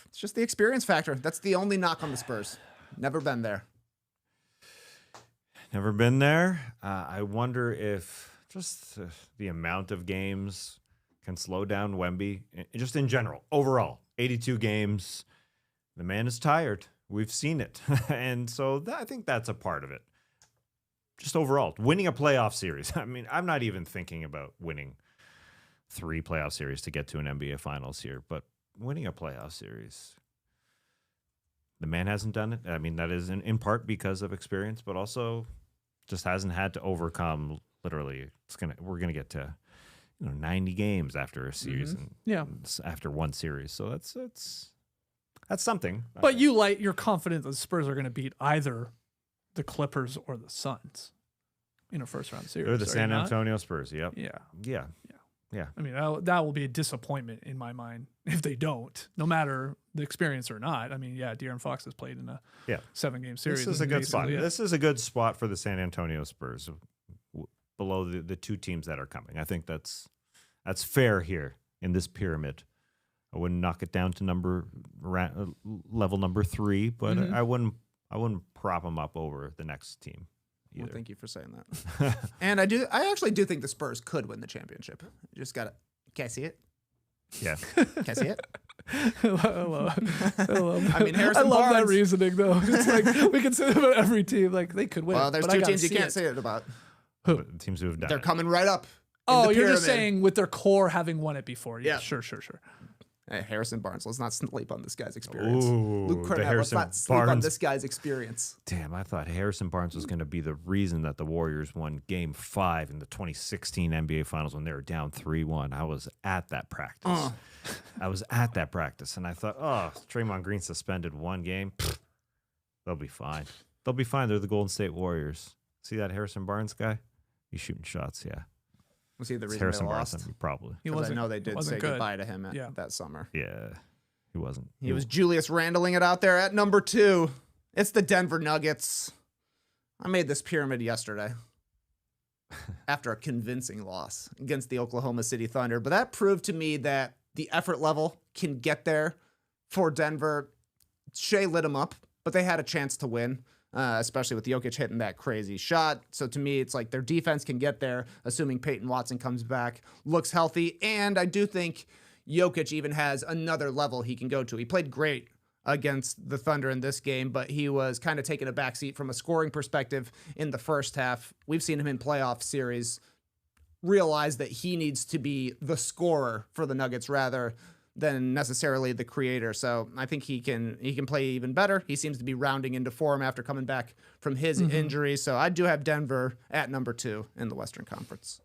It's just the experience factor. That's the only knock on the Spurs. Never been there. Never been there. I wonder if just the amount of games can slow down Wemby. Just in general, overall, 82 games. The man is tired. We've seen it. And so I think that's a part of it. Just overall, winning a playoff series. I mean, I'm not even thinking about winning 3 playoff series to get to an NBA Finals here, but winning a playoff series, the man hasn't done it. I mean, that is in part because of experience, but also just hasn't had to overcome. Literally, we're gonna get to 90 games after a series, and after one series. So that's something. But you're confident that the Spurs are going to beat either the Clippers or the Suns in a first round series. They're the San Antonio Spurs. Yep. Yeah. I mean, that will be a disappointment in my mind if they don't, no matter the experience or not. I mean, De'Aaron Fox has played in a 7-game series. This is a good spot. This is a good spot for the San Antonio Spurs below the 2 teams that are coming. I think that's fair here in this pyramid. I wouldn't knock it down to level number 3, but I wouldn't prop them up over the next team. Well, thank you for saying that. And I actually do think the Spurs could win the championship. You just gotta, can I see it? Yeah. Can I see it? I love I mean, Harrison I love Barnes. that reasoning, though. It's like we can say about every team, like they could win. Well, there's but 2 teams you can't say it about. Who? Teams who have done They're it. coming right up. Oh, the you're just pyramid. saying with their core having won it before. Yeah, Yeah. sure. Hey, Harrison Barnes. Let's not sleep on this guy's experience. Ooh, Luke the Cornett, let's Harrison not sleep on Barnes. this guy's experience. Damn, I thought Harrison Barnes was going to be the reason that the Warriors won Game 5 in the 2016 NBA Finals when they were down 3-1. I was at that practice. I was at that practice, and I thought, Draymond Green suspended 1 game. Pfft, they'll be fine. They'll be fine. They're the Golden State Warriors. See that Harrison Barnes guy? He's shooting shots, yeah. Was he the It's reason Harrison they Barnes, lost? probably. He 'Cause wasn't. I know they did wasn't say good. goodbye to him that summer. Yeah, he wasn't. He was Julius Randling it out there at number 2. It's the Denver Nuggets. I made this pyramid yesterday after a convincing loss against the Oklahoma City Thunder. But that proved to me that the effort level can get there for Denver. Shea lit them up, but they had a chance to win, especially with Jokic hitting that crazy shot. So to me, it's like their defense can get there, assuming Peyton Watson comes back, looks healthy. And I do think Jokic even has another level he can go to. He played great against the Thunder in this game, but he was kind of taking a backseat from a scoring perspective in the first half. We've seen him in playoff series realize that he needs to be the scorer for the Nuggets rather than necessarily the creator. So I think he can play even better. He seems to be rounding into form after coming back from his injury. So I do have Denver at number 2 in the Western Conference.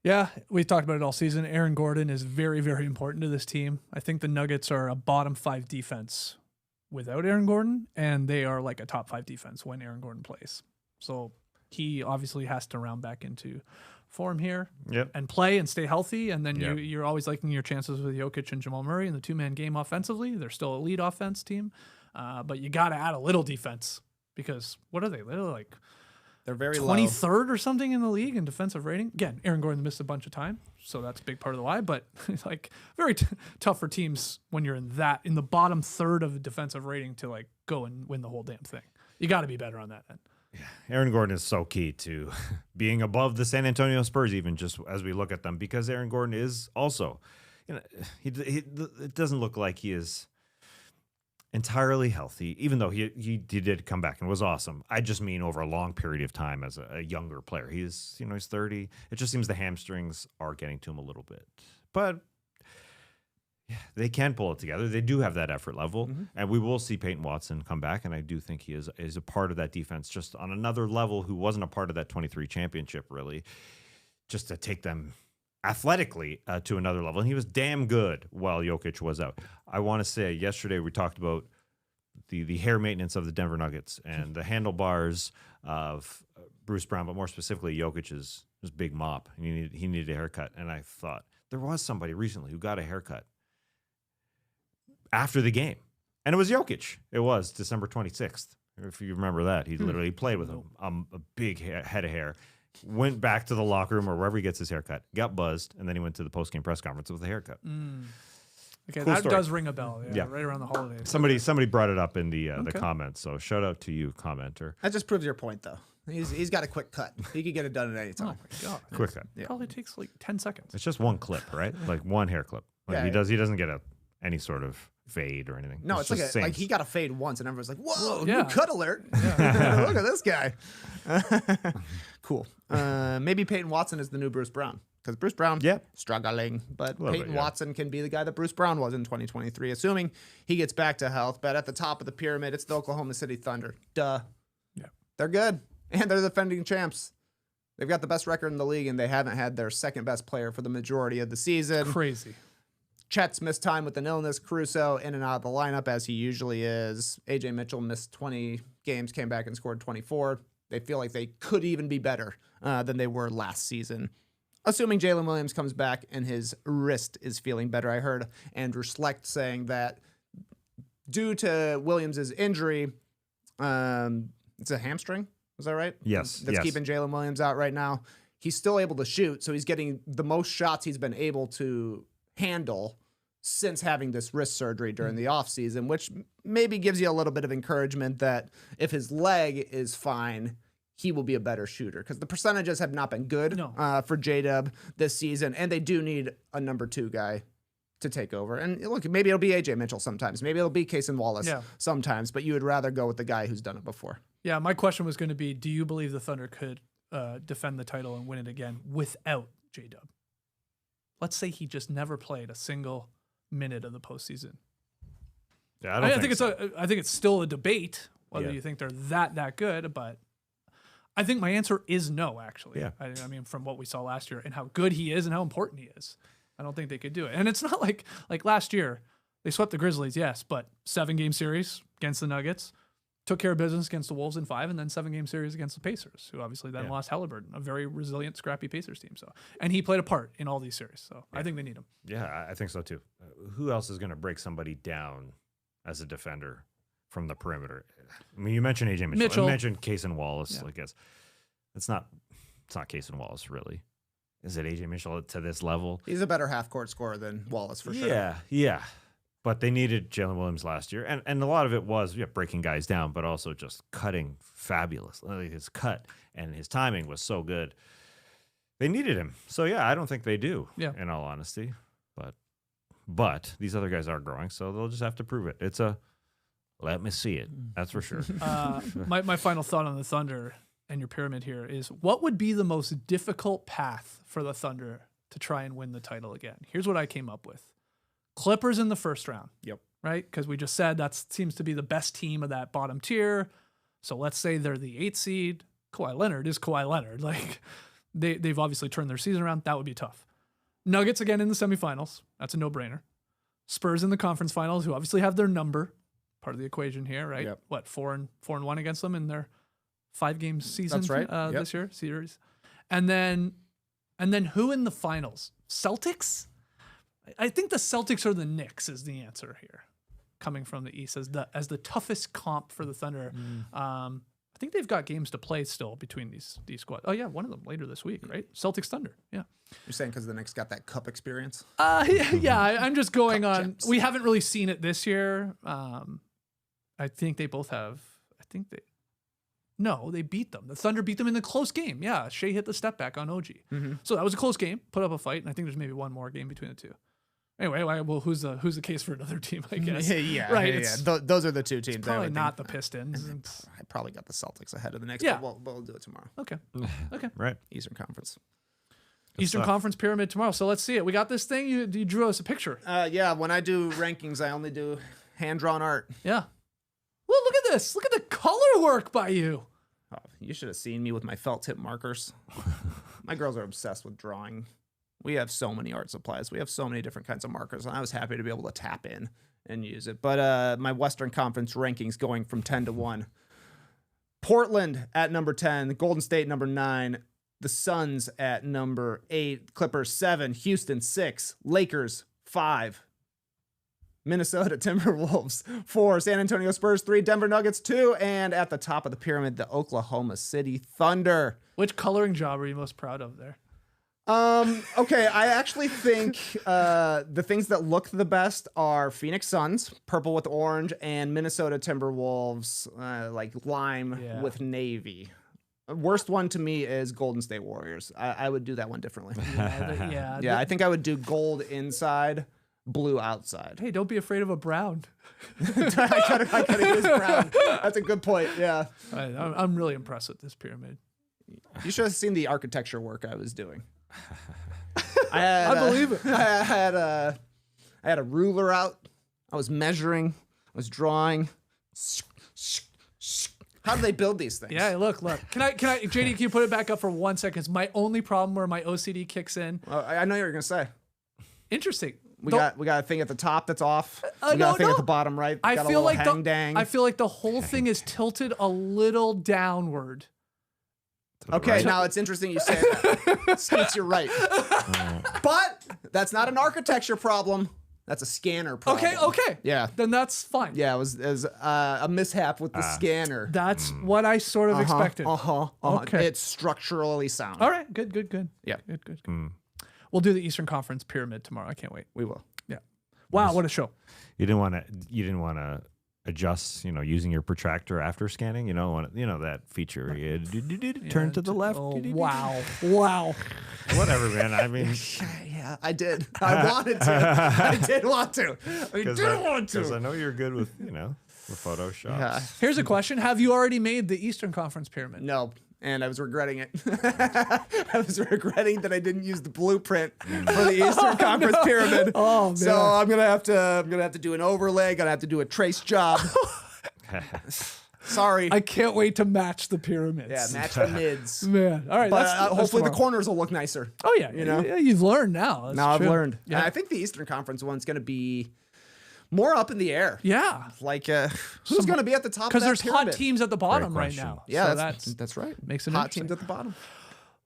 Yeah, we talked about it all season. Aaron Gordon is very, very important to this team. I think the Nuggets are a bottom 5 defense without Aaron Gordon, and they are like a top 5 defense when Aaron Gordon plays. So he obviously has to round back into form here and play and stay healthy. And then you're always liking your chances with Jokic and Jamal Murray in the 2-man game offensively. They're still a lead offense team, but you got to add a little defense because what are they? They're like They're very 23rd or something in the league in defensive rating. Again, Aaron Gordon missed a bunch of time, so that's a big part of the why. But it's like very tough for teams when you're in the bottom third of the defensive rating to like go and win the whole damn thing. You got to be better on that end. Yeah, Aaron Gordon is so key to being above the San Antonio Spurs, even just as we look at them, because Aaron Gordon is also, it doesn't look like he is entirely healthy, even though he did come back and was awesome. I just mean over a long period of time as a younger player. He's 30. It just seems the hamstrings are getting to him a little bit, but yeah, they can pull it together. They do have that effort level, and we will see Peyton Watson come back, and I do think he is a part of that defense just on another level who wasn't a part of that 23 championship, really, just to take them athletically to another level. And he was damn good while Jokic was out. I want to say yesterday we talked about the hair maintenance of the Denver Nuggets and the handlebars of Bruce Brown, but more specifically Jokic's big mop. He needed a haircut, and I thought there was somebody recently who got a haircut after the game, and it was Jokic. It was December 26th. If you remember that, he literally played with a big head of hair. went back to the locker room or wherever he gets his haircut, got buzzed, and then he went to the post-game press conference with a haircut. Okay, Cool that story. does ring a bell. Yeah, Yeah. right around the holidays. Somebody brought it up in the Okay. comments, so shout out to you, commenter. That just proves your point, though. He's got a quick cut. He could get it done at any Oh time. my god, Quick cut. Yeah. probably takes like 10 seconds. It's just one clip, right? Like one hair clip. Like Yeah, he doesn't get any sort of fade or anything. No, it's just like he got a fade once, and everyone's like, "Whoa, Yeah. new cut alert! Look at this guy." Cool. Maybe Peyton Watson is the new Bruce Brown because Bruce Brown, struggling, but little Peyton bit, yeah. Watson can be the guy that Bruce Brown was in 2023, assuming he gets back to health. But at the top of the pyramid, it's the Oklahoma City Thunder. Duh. Yeah. They're good, and they're the defending champs. They've got the best record in the league, and they haven't had their second best player for the majority of the season. Crazy. Chet's missed time with an illness. Caruso in and out of the lineup as he usually is. AJ Mitchell missed 20 games, came back and scored 24. They feel like they could even be better than they were last season. Assuming Jalen Williams comes back and his wrist is feeling better. I heard Andrew Schlecht saying that due to Williams' injury, it's a hamstring. Is that right? Yes. That's keeping Jalen Williams out right now. He's still able to shoot, so he's getting the most shots he's been able to handle since having this wrist surgery during the offseason, which maybe gives you a little bit of encouragement that if his leg is fine, he will be a better shooter because the percentages have not been good for J-Dub this season, and they do need a number 2 guy to take over. And look, maybe it'll be AJ Mitchell sometimes. Maybe it'll be Cason Wallace sometimes, but you would rather go with the guy who's done it before. Yeah, my question was going to be, do you believe the Thunder could defend the title and win it again without J-Dub? Let's say he just never played a single minute of the postseason. Yeah, I think I think it's still a debate whether Yeah. you think they're that good, but I think my answer is no, actually. Yeah. I mean, from what we saw last year and how good he is and how important he is, I don't think they could do it. And it's not like last year, they swept the Grizzlies, yes, but 7-game series against the Nuggets, took care of business against the Wolves in 5, and then 7-game series against the Pacers, who obviously then lost Halliburton, a very resilient, scrappy Pacers team. So, and he played a part in all these series. So I think they need him. Yeah, I think so too. Who else is going to break somebody down as a defender from the perimeter? I mean, you mentioned AJ Mitchell. You mentioned Cason Wallace. Yeah. I guess it's not Cason Wallace really. Is it AJ Mitchell to this level? He's a better half-court scorer than Wallace for sure. Yeah. But they needed Jalen Williams last year, and a lot of it was breaking guys down, but also just cutting fabulous. Like his cut and his timing was so good. They needed him. So yeah, I don't think they do. Yeah. In all honesty, but these other guys are growing, so they'll just have to prove it. It's a let me see it. That's for sure. My final thought on the Thunder and your pyramid here is, what would be the most difficult path for the Thunder to try and win the title again? Here's what I came up with. Clippers in the first round. Yep. Right? Because we just said that seems to be the best team of that bottom tier. So let's say they're the 8th seed. Kawhi Leonard is Kawhi Leonard. Like they've obviously turned their season around. That would be tough. Nuggets again in the semifinals. That's a no-brainer. Spurs in the conference finals, who obviously have their number. Part of the equation here, right? Yep. What, 4-1 against them in their 5-game season That's right. this year series. And then who in the finals? Celtics? I think the Celtics or the Knicks is the answer here, coming from the East as the toughest comp for the Thunder. I think they've got games to play still between these squads. Oh yeah, one of them later this week, right? Celtics Thunder. Yeah. You're saying because the Knicks got that cup experience? Yeah. I'm just going Cup on. champs. We haven't really seen it this year. I think they both have. No, they beat them. The Thunder beat them in the close game. Yeah, Shea hit the step back on OG. So that was a close game. Put up a fight, and I think there's maybe one more game between the two. Anyway, well, who's the case for another team? I guess. Right. Yeah. Those are the two teams. Probably I would not think. the Pistons. I probably got the Celtics ahead of the Knicks. Yeah. But we'll do it tomorrow. Okay. Right. Eastern Conference. Eastern stuff. Conference pyramid tomorrow. So let's see it. We got this thing. You drew us a picture. Yeah. When I do rankings, I only do hand-drawn art. Yeah. Well, look at this. Look at the color work by you. Oh, you should have seen me with my felt tip markers. My girls are obsessed with drawing. We have so many art supplies. We have so many different kinds of markers, and I was happy to be able to tap in and use it. But my Western Conference rankings going from 10 to 1. Portland at number 10, Golden State number 9, the Suns at number 8, Clippers 7, Houston 6, Lakers 5. Minnesota Timberwolves 4, San Antonio Spurs 3, Denver Nuggets 2, and at the top of the pyramid, the Oklahoma City Thunder. Which coloring job are you most proud of there? Okay, I actually think the things that look the best are Phoenix Suns, purple with orange, and Minnesota Timberwolves, like lime with navy. Worst one to me is Golden State Warriors. I would do that one differently. Yeah, I think I would do gold inside, blue outside. Hey, don't be afraid of a brown. I gotta use brown. That's a good point. Yeah, I'm really impressed with this pyramid. You should have seen the architecture work I was doing. I believe it. I had a ruler out. I was measuring. I was drawing. How do they build these things? Yeah, look. Can I, JD, can you put it back up for 1 second? It's my only problem where my OCD kicks in. I know what you're gonna say. Interesting. We got a thing at the top that's off. We got a thing at the bottom right. I got feel a like hang-dang. I feel like the whole thing is tilted a little downward. Okay, right. now it's interesting you say that. Scoots, you're right. But that's not an architecture problem. That's a scanner problem. Okay. Yeah. Then that's fine. Yeah, it was a mishap with the scanner. That's what I sort of expected. Okay. It's structurally sound. All right. Good. Yeah. Good. We'll do the Eastern Conference pyramid tomorrow. I can't wait. We will. Yeah. Wow, what a show. You didn't want to adjust, using your protractor after scanning, that feature. Turn to the left. Oh, wow. Whatever, man. I mean, Yeah, I did. I wanted to. I did want to. Because I know you're good with, with Photoshop. Yeah. Here's a question. Have you already made the Eastern Conference pyramid? No. And I was regretting it. I was regretting that I didn't use the blueprint for the Eastern Conference pyramid. Oh man! So I'm gonna have to do an overlay. Gonna have to do a trace job. Sorry. I can't wait to match the pyramids. Yeah, match the mids. Man, all right. But that's hopefully the tomorrow. corners will look nicer. Oh yeah, Yeah, you've learned now. That's Now I've true. learned. Yeah. And I think the Eastern Conference one's gonna be more up in the air. Yeah, Like who's gonna be at the top? because of that there's pyramid? hot teams at the bottom Great right question. now. Yeah, so that's right. makes it hot interesting. teams at the bottom.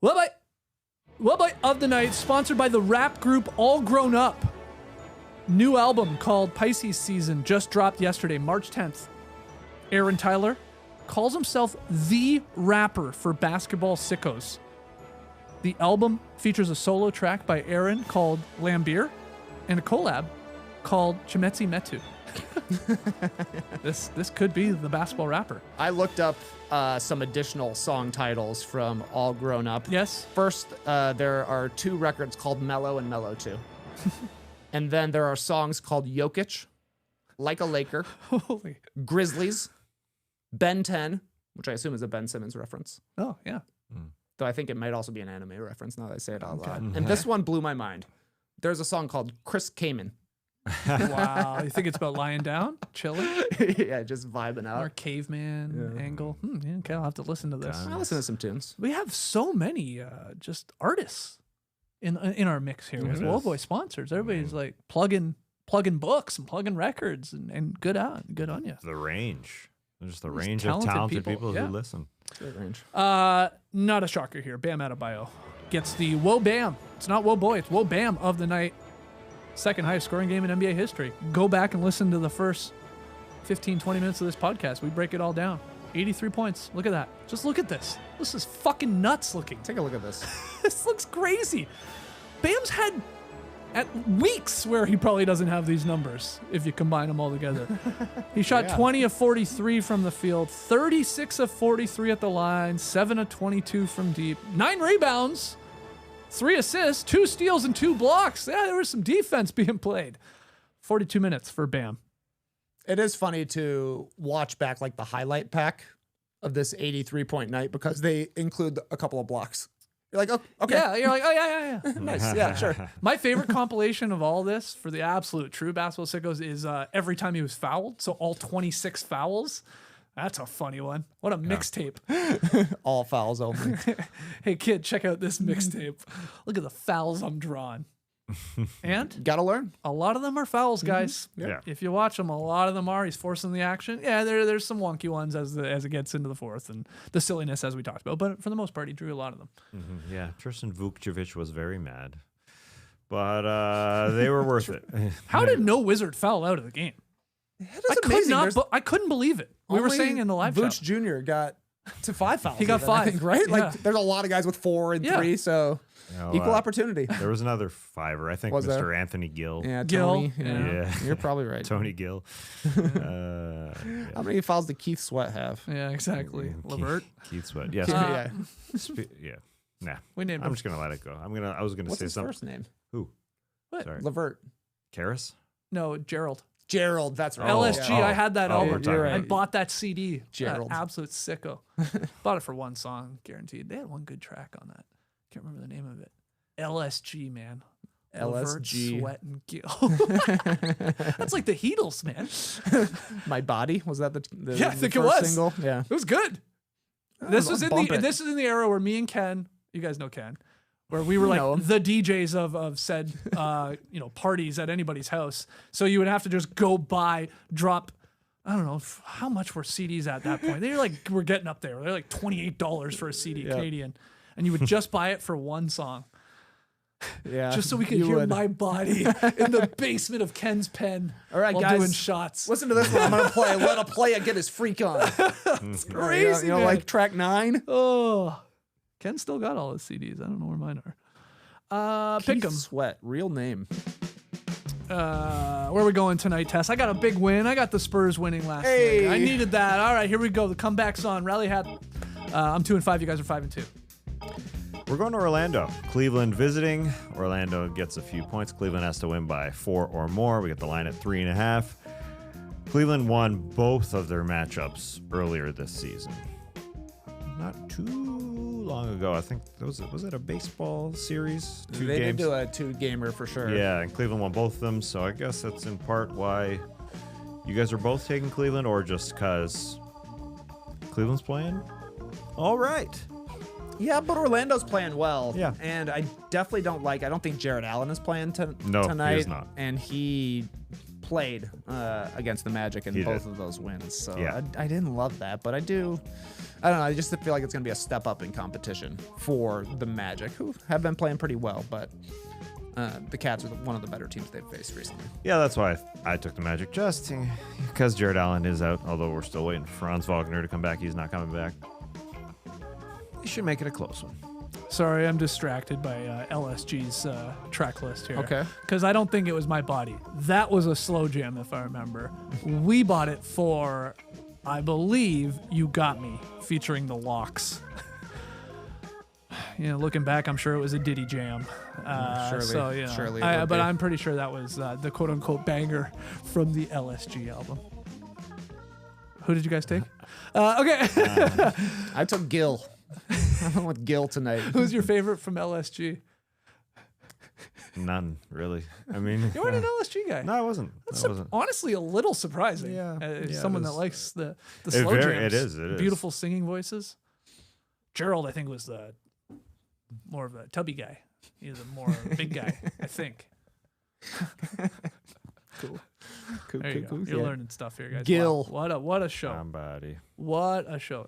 Wellbite of the night, sponsored by the rap group All Grown Up. New album called Pisces Season just dropped yesterday, March 10th. Aaron Tyler calls himself the rapper for basketball sickos. The album features a solo track by Aaron called Lambeer and a collab called Chimetzi Metu. This could be the basketball rapper. I looked up some additional song titles from All Grown Up. Yes. First, there are 2 records called Mellow and Mellow 2. And then there are songs called Jokic, Like a Laker, Holy. Grizzlies, Ben 10, which I assume is a Ben Simmons reference. Oh, yeah. Though I think it might also be an anime reference now that I say it out loud. And this one blew my mind. There's a song called Chris Kamen. Wow. You think it's about lying down, chilling? Yeah, just vibing out. Our caveman angle. Yeah, okay, I'll have to listen to this. I listen to some tunes. We have so many just artists in our mix here with World Boy sponsors. Everybody's like plugging books and plugging records and good on you. The range. There's the There's range of talented talented people, people yeah. who listen. Great range. Not a shocker here. Bam Adebayo gets the Whoa Bam. It's not Whoa Boy, it's Whoa Bam of the night. Second highest scoring game in NBA history. Go back and listen to the first 15, 20 minutes of this podcast. We break it all down. 83 points. Look at that. Just look at this. This is fucking nuts looking. Take a look at this. This looks crazy. Bam's had at weeks where he probably doesn't have these numbers if you combine them all together. He shot 20 of 43 from the field, 36 of 43 at the line, 7 of 22 from deep, 9 rebounds, 3 assists, 2 steals, and 2 blocks. Yeah, there was some defense being played. 42 minutes for Bam. It is funny to watch back like the highlight pack of this 83-point night because they include a couple of blocks. You're like, oh, okay. Yeah, you're like, oh, yeah. Nice. Yeah, sure. My favorite compilation of all this for the absolute true basketball sickos is every time he was fouled. So all 26 fouls. That's a funny one. What a mixtape. All fouls only. Hey, kid, check out this mixtape. Look at the fouls I'm drawing. And Gotta learn. a lot of them are fouls, guys. Yeah. If you watch them, a lot of them are. He's forcing the action. Yeah, there's some wonky ones as it gets into the fourth and the silliness as we talked about. But for the most part, he drew a lot of them. Yeah, Tristan Vukcevic was very mad. but they were worth it. How did no Wizard foul out of the game? That's amazing. I couldn't believe it. We were saying in the live Vooch chat. Jr. got to 5 fouls. He got even, I 5, think, right? yeah. Like, there's a lot of guys with 4 and 3, so equal opportunity. There was another 5er. I think Was Mr. there? Anthony Gill. Yeah, Gil, Tony. Yeah. You're probably right. Tony Gill. How many fouls did Keith Sweat have? Yeah, exactly. Levert. Keith Sweat. Yes. Yeah. Yeah. Nah. We named I'm him. just gonna let it go. I was gonna What's say his something. first name? Who? What? Sorry. Levert. Karras? No, Gerald. Gerald. That's right. Oh, LSG. oh. I had that Oh, we're album. talking right. I bought that CD. Gerald. Absolute sicko. Bought it for one song, guaranteed. They had one good track on that. Can't remember the name of it. LSG, man. Levert, LSG. Sweat, and Gill. That's like the Heatles, man. My Body. Was that the Yeah, I the think it first was. single? Yeah. It was good. This was bump it. this is in the era where me and Ken, you guys know Ken, where we were know like him. the DJs of said parties at anybody's house. So you would have to just go buy, drop. I don't know how much were CDs at that point. We're getting up there. They're like $28 for a CD Canadian, and you would just buy it for one song, Yeah. just so we could you hear would. My Body in the basement of Ken's pen. All right, while guys. doing shots. Listen to this one. I'm gonna play. Let him play it. Get his freak on. Crazy, You know, man. like track 9. Oh, Ken still got all his CDs. I don't know where mine are. Pick Keith 'em. Sweat. Real name. Where are we going tonight, Tess? I got a big win. I got the Spurs winning last Hey. night. I needed that. All right, here we go. The comeback's on. Rally hat. I'm 2-5. You guys are 5-2. We're going to Orlando. Cleveland visiting. Orlando gets a few points. Cleveland has to win by 4 or more. We get the line at 3.5. Cleveland won both of their matchups earlier this season. Not too long ago. I think was it a baseball series? 2 They games. did do a 2-gamer for sure. Yeah, and Cleveland won both of them. So I guess that's in part why you guys are both taking Cleveland, or just because Cleveland's playing all right. Yeah, but Orlando's playing well. Yeah. And I definitely don't think Jared Allen is playing No, he tonight. is not. And he played against the Magic in He both did. of those wins. So Yeah. I didn't love that, but I don't know. I just feel like it's going to be a step up in competition for the Magic, who have been playing pretty well, but the Cavs are one of the better teams they've faced recently. Yeah, that's why I took the Magic, just because Jared Allen is out, although we're still waiting for Franz Wagner to come back. He's not coming back. You should make it a close one. Sorry, I'm distracted by LSG's track list here. Okay. Because I don't think it was My Body. That was a slow jam, if I remember. We bought it for, I believe, You Got Me, featuring the Locks. Looking back, I'm sure it was a Diddy jam. Surely it would but be. I'm pretty sure that was the quote-unquote banger from the LSG album. Who did you guys take? Okay. I took Gil. I went with Gil tonight. Who's your favorite from LSG? None, really. I mean, You weren't an LSG guy. no, I wasn't. That's I wasn't. honestly a little surprising. Yeah. As Yeah, someone it that is. likes the slow It jams. is. Beautiful singing voices. Gerald, I think, was the more of a tubby guy. He's a more big guy, I think. Cool. There you go. You're learning stuff here, guys. Gil. Wow. What a show. Somebody. What a show.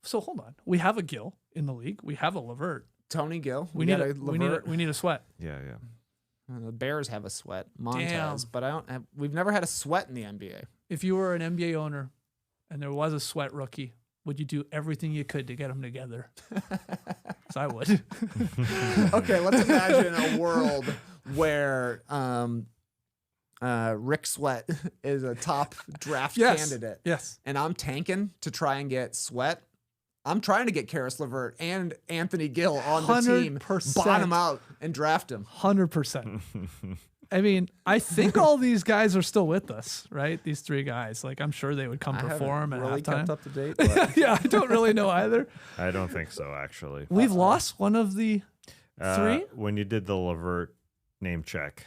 So hold on. We have a Gil in the league. We have a Levert. Tony Gil. We got need Levert. a Sweat. Yeah. The Bears have a Sweat. Montez. Damn. But we've never had a Sweat in the NBA. If you were an NBA owner and there was a Sweat rookie, would you do everything you could to get them together? 'Cause I would. Okay, let's imagine a world where Rick Sweat is a top draft candidate. Yes. And I'm tanking to try and get Sweat. I'm trying to get Karis LeVert and Anthony Gill on the team, 100%. bottom out, and draft him. 100%. I mean, I think all these guys are still with us, right? These 3 guys. Like, I'm sure they would come I haven't perform at really kept halftime. up to date. But Yeah, I don't really know either. I don't think so, actually. We've lost one of the 3. When you did the Levert name check,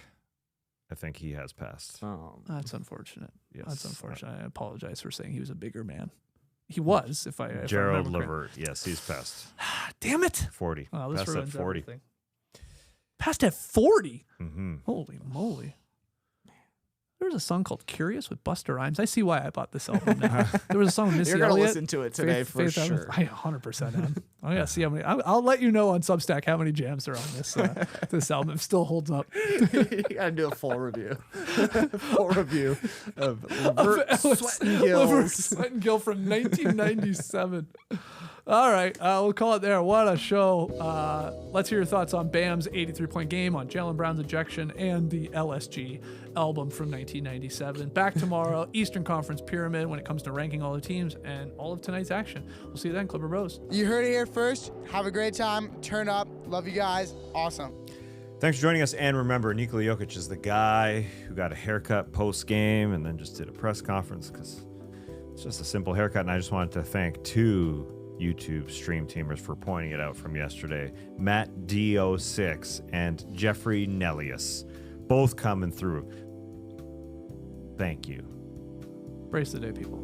I think he has passed. That's unfortunate. Yes. That's unfortunate. I apologize for saying he was a bigger man. He was, if I Gerald remember Levert. Yes, he's passed. Damn it. 40. Wow, this Passed at ruins 40. everything. Passed at 40. Mm-hmm. Holy moly. There was a song called Curious with Busta Rhymes. I see why I bought this album now. There was a song with Missy You're gonna Elliott. listen to it today for Faith Evans. sure. I 100% am. I gotta see how many. I'll let you know on Substack how many jams are on this this album. It still holds up. You gotta do a full review. Full review of Levert Sweat and Levert Gills. Sweat and Gill from 1997. All right, we'll call it there. What a show. Let's hear your thoughts on Bam's 83-point game, on Jaylen Brown's ejection, and the LSG album from 1997. Back tomorrow, Eastern Conference Pyramid when it comes to ranking all the teams and all of tonight's action. We'll see you then, Clipper Bros. You heard it here first. Have a great time. Turn up. Love you guys. Awesome. Thanks for joining us. And remember, Nikola Jokic is the guy who got a haircut post-game and then just did a press conference because it's just a simple haircut. And I just wanted to thank two YouTube stream teamers for pointing it out from yesterday. Matt D06 and Jeffrey Nellius. Both coming through. Thank you. Brace the day, people.